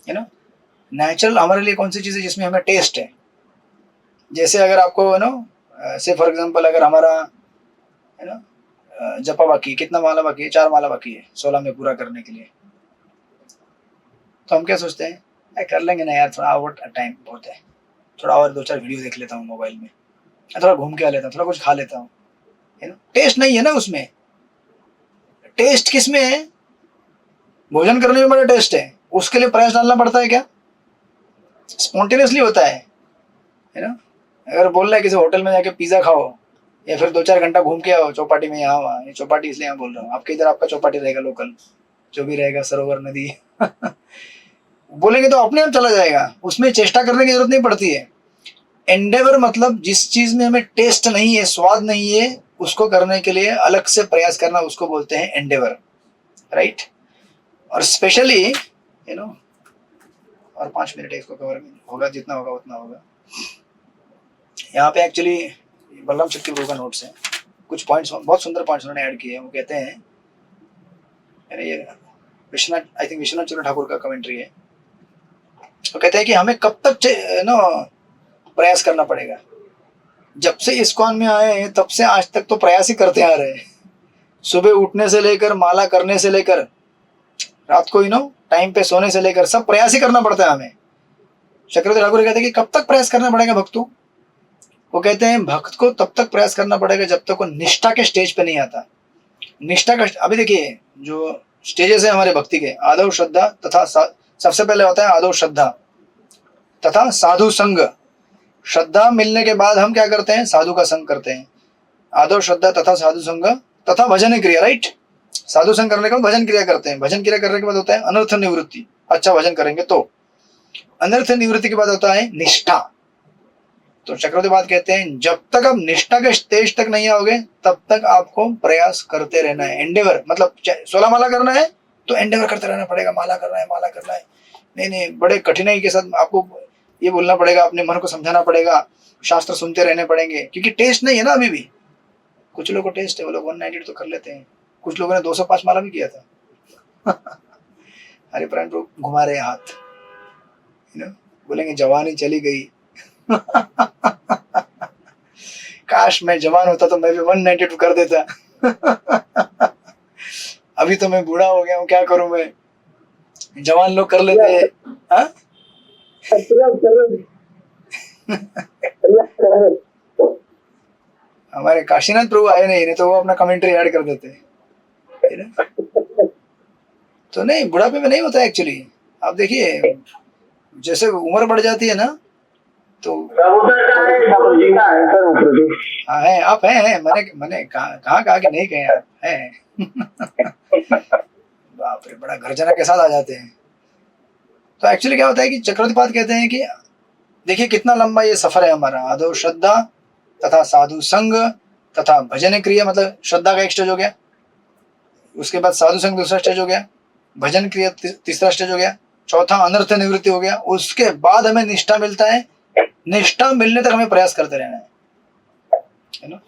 है ना, नेचुरल हमारे लिए कौन सी चीज है जिसमें हमें टेस्ट है। जैसे अगर आपको, है ना, से फॉर एग्जांपल, अगर हमारा, है ना, जपा बाकी, कितना माला बाकी है? 4 माला बाकी है 16 में पूरा करने के लिए। तो हम क्या सोचते हैं, कर लेंगे ना यार, थोड़ा और टाइम बहुत है, थोड़ा और 2-4 वीडियो देख लेता हूँ मोबाइल में, थोड़ा घूम के आ लेता हूँ, थोड़ा कुछ खा लेता हूँ, है ना। टेस्ट नहीं है ना उसमें। टेस्ट किस में है? भोजन करने में बड़ा टेस्ट है, उसके लिए प्रयास डालना पड़ता है क्या? स्पॉन्टेनियसली होता है ना। अगर बोल रहा है किसी होटल में जाके पिज्जा खाओ या फिर 2-4 घंटा घूम के आओ चौपाटी में, यहाँ वहाँ, ये चौपाटी इसलिए यहाँ बोल रहा हूँ, आपके इधर आपका चौपाटी रहेगा लोकल, जो भी रहेगा, सरोवर, नदी। बोलेंगे तो अपने आप चला जाएगा, उसमें चेष्टा करने की जरूरत नहीं पड़ती है। एंडेवर मतलब जिस चीज में हमें टेस्ट नहीं है, स्वाद नहीं है, उसको करने के लिए अलग से प्रयास करना, उसको बोलते हैं एंडेवर, राइट। और स्पेशली, यू नो, और 5 मिनट इसको कवर होगा, जितना होगा उतना होगा। यहाँ पे एक्चुअली बलराम चक्की प्रभु का नोट्स है, कुछ पॉइंट्स, बहुत सुंदर पॉइंट्स उन्होंने ऐड किए हैं। वो कहते हैं, ये विश्वनाथ, आई थिंक विश्वनाथ चंद्र ठाकुर का कमेंट्री है। वो कहते हैं कि हमें कब तक नो प्रयास करना पड़ेगा। जब से इस्कॉन में आए हैं तब से आज तक तो प्रयास ही करते आ रहे हैं। सुबह उठने से लेकर, माला करने से लेकर, रात को, यू नो, टाइम पे सोने से लेकर, सब प्रयास ही करना पड़ता है हमें। चक्रवर्ती ठाकुर कहते हैं कि कब तक प्रयास करना पड़ेगा भक्तों? वो कहते हैं भक्त को तब तक प्रयास करना पड़ेगा जब तक वो निष्ठा के स्टेज पे नहीं आता। निष्ठा का, अभी देखिए जो स्टेजेस है हमारे भक्ति के, आदव श्रद्धा तथा, सबसे पहले होता है आदव श्रद्धा तथा साधु संग। श्रद्धा मिलने के बाद हम क्या करते हैं? साधु का संग करते हैं। आदव श्रद्धा तथा साधु संग तथा भजन क्रिया, राइट। साधु संग करने के बाद भजन क्रिया करते हैं। भजन क्रिया करने के बाद होता है अनर्थ निवृत्ति, अच्छा भजन करेंगे तो। अनर्थ निवृत्ति के बाद होता है निष्ठा। तो चक्रवर्ती कहते हैं जब तक आप निष्ठा के स्टेज तक नहीं आओगे तब तक आपको प्रयास करते रहना है। एंडेवर मतलब 16 माला करना है तो एंडेवर करते रहना पड़ेगा, माला करना है, माला करना है। नहीं, बड़े कठिनाई के साथ आपको ये बोलना पड़ेगा, अपने मन को समझाना पड़ेगा, शास्त्र सुनते रहने पड़ेंगे, क्योंकि टेस्ट नहीं है ना अभी भी। कुछ लोगों को टेस्ट है, वो लोग 190 तो कर लेते हैं, कुछ लोगों ने 205 माला भी किया था। हरिप्राण प्रभु घुमा रहे हाथ, बोलेंगे जवानी चली गई। काश मैं जवान होता तो मैं भी 192 कर देता। अभी तो मैं बूढ़ा हो गया हूँ, क्या करूं मैं, जवान लोग कर लेते हैं। हाँ? हमारे काशीनाथ प्रभु आए नहीं तो वो अपना कमेंट्री ऐड कर देते हैं। तो नहीं, बुढ़ापे में नहीं होता एक्चुअली। आप देखिए जैसे उम्र बढ़ जाती है ना तो हाँ है, आप हैं, मैंने कहा कि नहीं कहे आप हैं। बाप रे, बड़ा गर्जना के साथ आ जाते हैं। तो एक्चुअली क्या होता है कि चक्रवर्ती कहते हैं कि देखिए कितना लंबा ये सफर है हमारा। आदो श्रद्धा तथा साधु संग तथा भजन क्रिया, मतलब श्रद्धा का एक स्टेज हो गया, उसके बाद साधु संग दूसरा स्टेज हो गया, भजन क्रिया तीसरा स्टेज हो गया, चौथा अनर्थ निवृत्ति हो गया, उसके बाद हमें निष्ठा मिलता है। निष्ठा मिलने तक हमें प्रयास करते रहना है ना।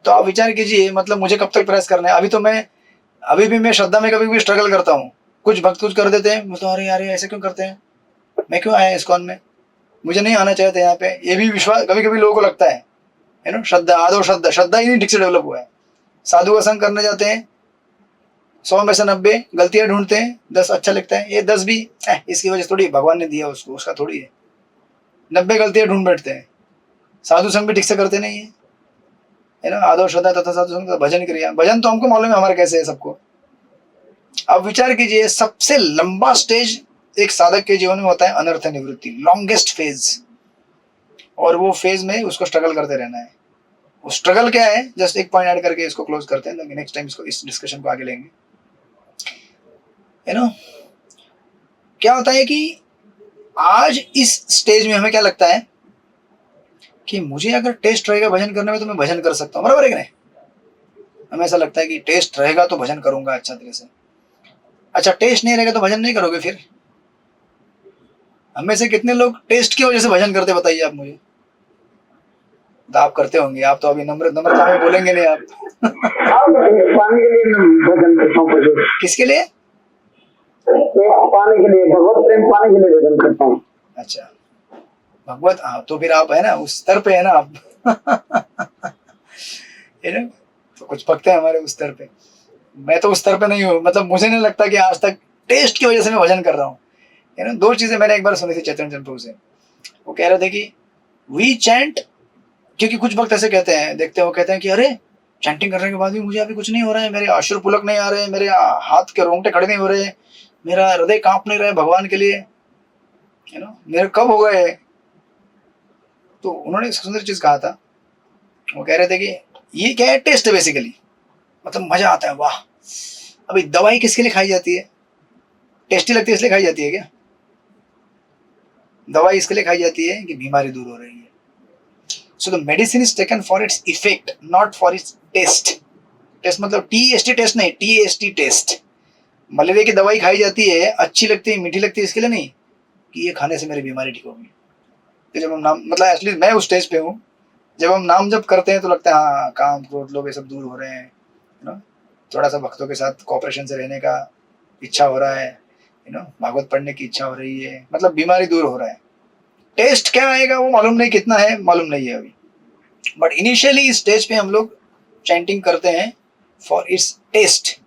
तो आप विचार कीजिए, मतलब मुझे कब तक प्रयास करना है। अभी भी मैं श्रद्धा में कभी भी स्ट्रगल करता हूँ। कुछ भक्त कुछ कर देते हैं, मैं तो अरे यार ऐसे क्यों करते हैं, मैं क्यों आया इस्कॉन में, मुझे नहीं आना चाहिए था यहाँ पे। ये भी विश्वास कभी कभी लोगों को लगता है ना। श्रद्धा, आदो श्रद्धा ही नहीं ठीक से डेवलप हुआ है। साधु का संग करने जाते हैं, 100 में से 90 गलतियां ढूंढते हैं, 10 अच्छा लगता है। ये 10 भी इसकी वजह से थोड़ी, भगवान ने दिया उसको, उसका थोड़ी है। 90 गलतियां ढूंढ बैठते हैं। साधु संग भी ठीक से करते नहीं है ना। आदो श्रद्धा तथा साधु संग, भजन क्रिया, भजन तो हमको मालूम है हमारे कैसे है सबको। अब विचार कीजिए, सबसे लंबा स्टेज एक साधक के जीवन में होता है अनर्थ निवृत्ति, लॉन्गेस्ट फेज। और वो फेज में उसको स्ट्रगल करते रहना है। वो स्ट्रगल क्या है, जस्ट एक पॉइंट ऐड करके इसको क्लोज करते हैं, नेक्स्ट टाइम इसको, इस डिस्कशन को आगे लेंगे। क्या होता है कि आज इस स्टेज में हमें क्या लगता है कि मुझे अगर टेस्ट रहेगा भजन करने में तो मैं भजन कर सकता हूँ, बराबर है कि नहीं। हमें ऐसा लगता है कि टेस्ट रहेगा तो भजन करूंगा अच्छा तरह से। अच्छा, टेस्ट नहीं रहेगा तो भजन नहीं करोगे फिर। हमें से कितने लोग टेस्ट की वजह से भजन करते, बताइए आप मुझे। तो आप करते होंगे, आप तो अभी नम्रता में बोलेंगे नहीं आप। पाने के लिए भजन करता हूँ। किसके लिए? पाने के लिए, भगवत प्रेम पाने के लिए भजन करता हूँ। अच्छा, भगवत, हाँ, तो फिर आप है ना उस स्तर पे है ना आप। है ना, तो कुछ भक्त है हमारे उस स्तर पे। मैं तो उस स्तर पे नहीं हूँ, मतलब मुझे नहीं लगता कि आज तक टेस्ट की वजह से मैं भजन कर रहा हूँ। है ना, 2 चीजें मैंने एक बार सुनी थी चैतन्य चंद्र प्रभु से। वो कह रहे थे कि वी चैंट, क्योंकि कुछ भक्त ऐसे कहते हैं, देखते हैं, वो कहते हैं कि अरे चैंटिंग करने के बाद भी मुझे अभी कुछ नहीं हो रहा है, मेरे अश्रु पुलक नहीं आ रहे, मेरे हाथ के रोंगटे खड़े नहीं हो रहे, मेरा हृदय कांप नहीं रहा है भगवान के लिए, है ना, मेरे कब हो गए। तो उन्होंने एक सुंदर चीज कहा था। वो कह रहे थे कि ये क्या है, टेस्ट है बेसिकली, मतलब मजा आता है, वाह। अभी दवाई किसके लिए खाई जाती है, टेस्टी लगती है इसलिए खाई जाती है क्या? दवाई इसके लिए खाई जाती है कि बीमारी दूर हो रही है। So the medicine is taken for its effect, not for its taste. Taste मतलब TEST टेस्ट नहीं, TAST टेस्ट। मलेरिया की दवाई खाई जाती है, अच्छी लगती है, मीठी लगती है, इसके लिए नहीं कि ये खाने से मेरी बीमारी ठीक होगी। तो जब हम नाम, मतलब एटलीस्ट मैं उस स्टेज पे हूँ, जब हम नाम जब करते हैं तो लगता है हाँ, काम क्रोध लोग ये सब दूर हो रहे हैं, ना, थोड़ा सा भक्तों के साथ कॉपरेशन से रहने का इच्छा हो रहा है, भागवत पढ़ने की इच्छा हो रही है, मतलब बीमारी दूर हो रहा है। टेस्ट क्या आएगा वो मालूम नहीं, कितना है मालूम नहीं है अभी, बट इनिशियली इस स्टेज पे हम लोग चैंटिंग करते हैं for its taste,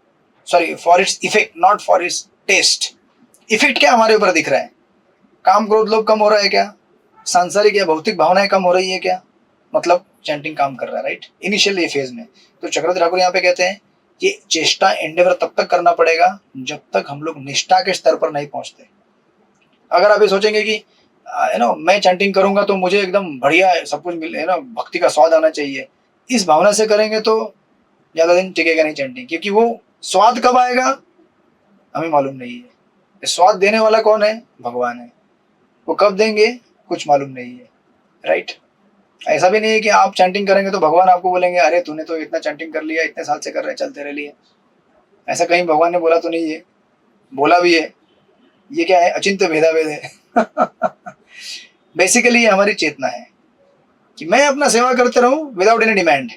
sorry for its effect, not for its taste. Effect क्या हमारे ऊपर दिख रहा है, काम क्रोध लोभ कम हो रहा है क्या, सांसारिक या भौतिक भावनाएं कम हो रही है क्या, मतलब चैंटिंग काम कर रहा है, राइट, इनिशियली फेज में। तो चक्रवर्ती ठाकुर यहाँ पे कहते हैं कि चेष्टा, एंडेवर तब तक करना पड़ेगा जब तक हम लोग निष्ठा के स्तर पर नहीं पहुंचते। अगर आप ये सोचेंगे कि मैं चैंटिंग करूंगा तो मुझे एकदम बढ़िया सब कुछ मिले, भक्ति का स्वाद आना चाहिए, इस भावना से करेंगे तो ज्यादा दिन टिकेगा नहीं चैंटिंग, क्योंकि वो स्वाद कब आएगा हमें मालूम नहीं है। स्वाद देने वाला कौन है, भगवान है, वो कब देंगे कुछ मालूम नहीं है, राइट। ऐसा भी नहीं है कि आप चैंटिंग करेंगे तो भगवान आपको बोलेंगे अरे तूने तो इतना चैंटिंग कर लिया, इतने साल से कर रहे, चल तेरे लिए। ऐसा कहीं भगवान ने बोला तो नहीं है, बोला भी है। ये क्या है, अचिंत्य भेदाभेद है। बेसिकली ये हमारी चेतना है कि मैं अपना सेवा करते रहूं विदाउट एनी डिमांड।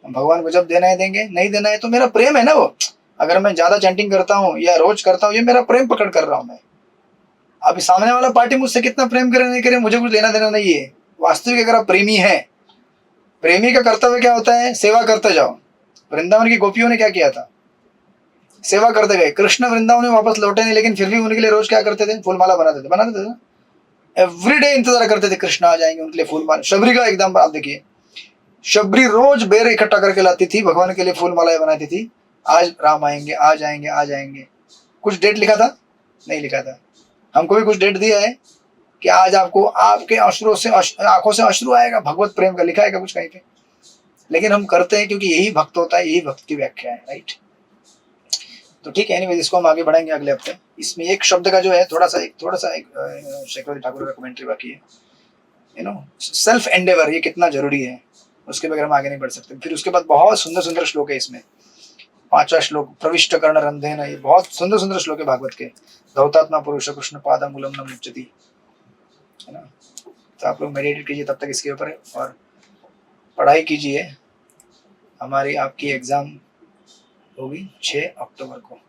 भगवान को जब देना है देंगे, नहीं देना है तो मेरा प्रेम है ना वो। अगर मैं ज्यादा चैंटिंग करता हूँ या रोज करता हूँ, ये मेरा प्रेम पकड़ कर रहा हूँ मैं। अब सामने वाला पार्टी मुझसे कितना प्रेम करे नहीं करे, मुझे कुछ लेना देना नहीं है। वास्तविक अगर आप प्रेमी है, प्रेमी का कर्तव्य क्या होता है, सेवा करते जाओ। वृंदावन की गोपियों ने क्या किया था, सेवा करते गए। कृष्ण वृंदावन में वापस लौटे नहीं, लेकिन फिर भी उनके लिए रोज क्या करते थे, फूलमाला बनाते थे ना। एवरीडे इंतजार करते थे कृष्ण आ जाएंगे उनके लिए फूलमाला। शबरी का एकदम आप देखिए, शबरी रोज बेर इकट्ठा करके लाती थी, भगवान के लिए फूल मालाएं बनाती थी। आज राम आएंगे, आ जाएंगे, आ जाएंगे। कुछ डेट लिखा था? नहीं लिखा था। हमको भी कुछ डेट दिया है कि आज आपको आपके अश्रुओं से आंखों से अश्रु आएगा, भगवत प्रेम का लिखा है कुछ कहीं पे। लेकिन हम करते हैं क्योंकि यही भक्त होता है, यही भक्त की व्याख्या है, राइट। तो ठीक है, एनीवेज इसको हम आगे बढ़ाएंगे अगले हफ्ते। इसमें एक शब्द का जो है थोड़ा सा एक शेखर ठाकुर का कमेंट्री बाकी है, यू नो, सेल्फ एंडेवर, ये कितना जरूरी है, उसके बगैर हम आगे नहीं बढ़ सकते। फिर उसके बाद बहुत सुंदर सुंदर श्लोक है इसमें, 5वां श्लोक, प्रविष्ट कर्ण रंधेन, ये बहुत सुंदर सुंदर श्लोक है भागवत के। धौतात्मा पुरुष कृष्ण पादमूलम न मुच्यति, है ना। तो आप लोग मेडिटेट कीजिए तब तक इसके ऊपर, और पढ़ाई कीजिए। हमारी आपकी एग्जाम होगी 6 अक्टूबर को,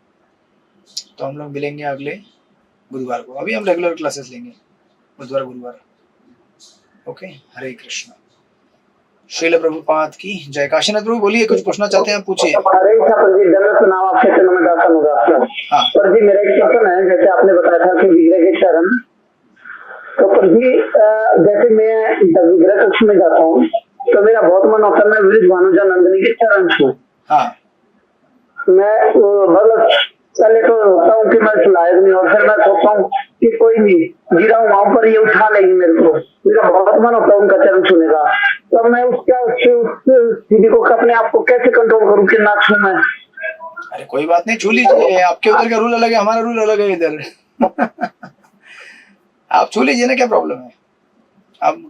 तो हम लोग मिलेंगे अगले बुधवार को। अभी हम रेगुलर क्लासेस लेंगे बुधवार गुरुवार। ओके, हरे कृष्ण। श्रील प्रभुपाद की जय। काशीनाथ प्रभु बोलिए, कुछ पूछना चाहते हैं, पूछिए। हरे ठाकुर जी, दंडवत प्रणाम आपके चरणों में दास अनुदास। हाँ पर जी मेरा एक प्रश्न है, जैसे आपने बताया था कि विग्रह के चरण, तो पर जी जैसे मैं जब विग्रह कक्ष में जाता हूँ तो मेरा बहुत मन होता है मैं वृद्ध भानुजा नंदिनी के चरण छूं। हाँ मैं मतलब पहले तो होता हूँ कि मैं इस लायक नहीं, और फिर मैं सोचता हूँ कि कोई नहीं गिरा हूँ वहां पर, ये उठा लेंगे मेरे को। मेरा बहुत मन होता है उनका चरण छूने का। तो मैं उसका स्थिति को अपने आप को कैसे कंट्रोल करूँ कि ना छू मैं? अरे कोई बात नहीं, छू लीजिए। आपके उधर का रूल अलग है, हमारा रूल अलग है इधर। आप छू लीजिए ना, क्या प्रॉब्लम है। आप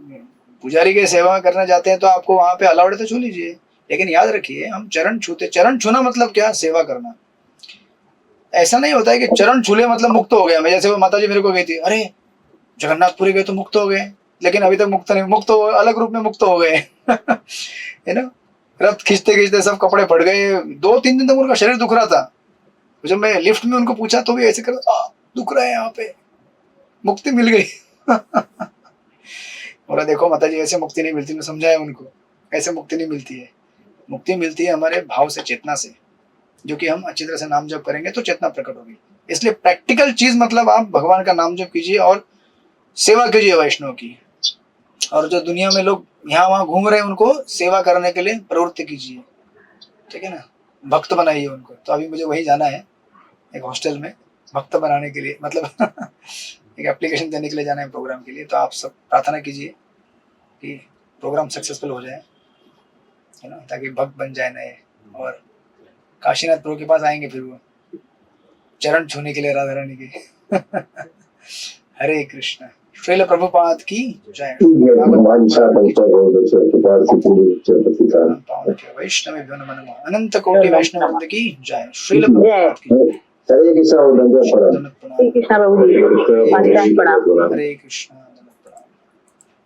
पुजारी की सेवा करना जाते हैं तो आपको वहां पे अलाउड है तो छू लीजिए। लेकिन याद रखिए, हम चरण छूते, चरण छूना मतलब क्या, सेवा करना। ऐसा नहीं होता है कि चरण छूले मतलब मुक्त हो गया मैं। जैसे वो माता जी मेरे को गई थी, अरे जगन्नाथपुरी गए तो मुक्त हो गए, लेकिन अभी तक मुक्त नहीं, मुक्त हो अलग रूप में मुक्त हो गए। है ना, रथ खींचते खींचते सब कपड़े फट गए। 2-3 दिन तक उनका शरीर दुख रहा था। जब मैं लिफ्ट में उनको पूछा तो भी ऐसे कर, दुख रहा है यहाँ पे, मुक्ति मिल गई। बोला देखो माता जी, ऐसे मुक्ति नहीं मिलती। मैं समझाया उनको, ऐसे मुक्ति नहीं मिलती है। मुक्ति मिलती है हमारे भाव से, चेतना से, जो कि हम अच्छी तरह से नाम जप करेंगे तो चेतना प्रकट होगी। इसलिए प्रैक्टिकल चीज मतलब आप भगवान का नाम जप कीजिए और सेवा कीजिए वैष्णव की। और जो दुनिया में लोग यहाँ वहां घूम रहे हैं उनको सेवा करने के लिए प्रवृत्ति कीजिए, ठीक है ना, भक्त बनाइए उनको। तो अभी मुझे वही जाना है, एक हॉस्टल में भक्त बनाने के लिए, मतलब एक एप्लीकेशन देने के लिए जाना है प्रोग्राम के लिए। तो आप सब प्रार्थना कीजिए कि प्रोग्राम सक्सेसफुल हो जाए, है ना, ताकि भक्त बन जाए नए। और काशीनाथ प्रभु के पास आएंगे फिर वो चरण छूने के लिए राधा रानी के। हरे कृष्ण। श्रील प्रभुपाद की जय। वैष्णव नमः। अनंत कोटि वैष्णव वृंद की जय। श्रील प्रभुपाद की हरे कृष्ण। श्री कृष्ण प्रभु जी, हरे प्रणाम। हरे कृष्ण।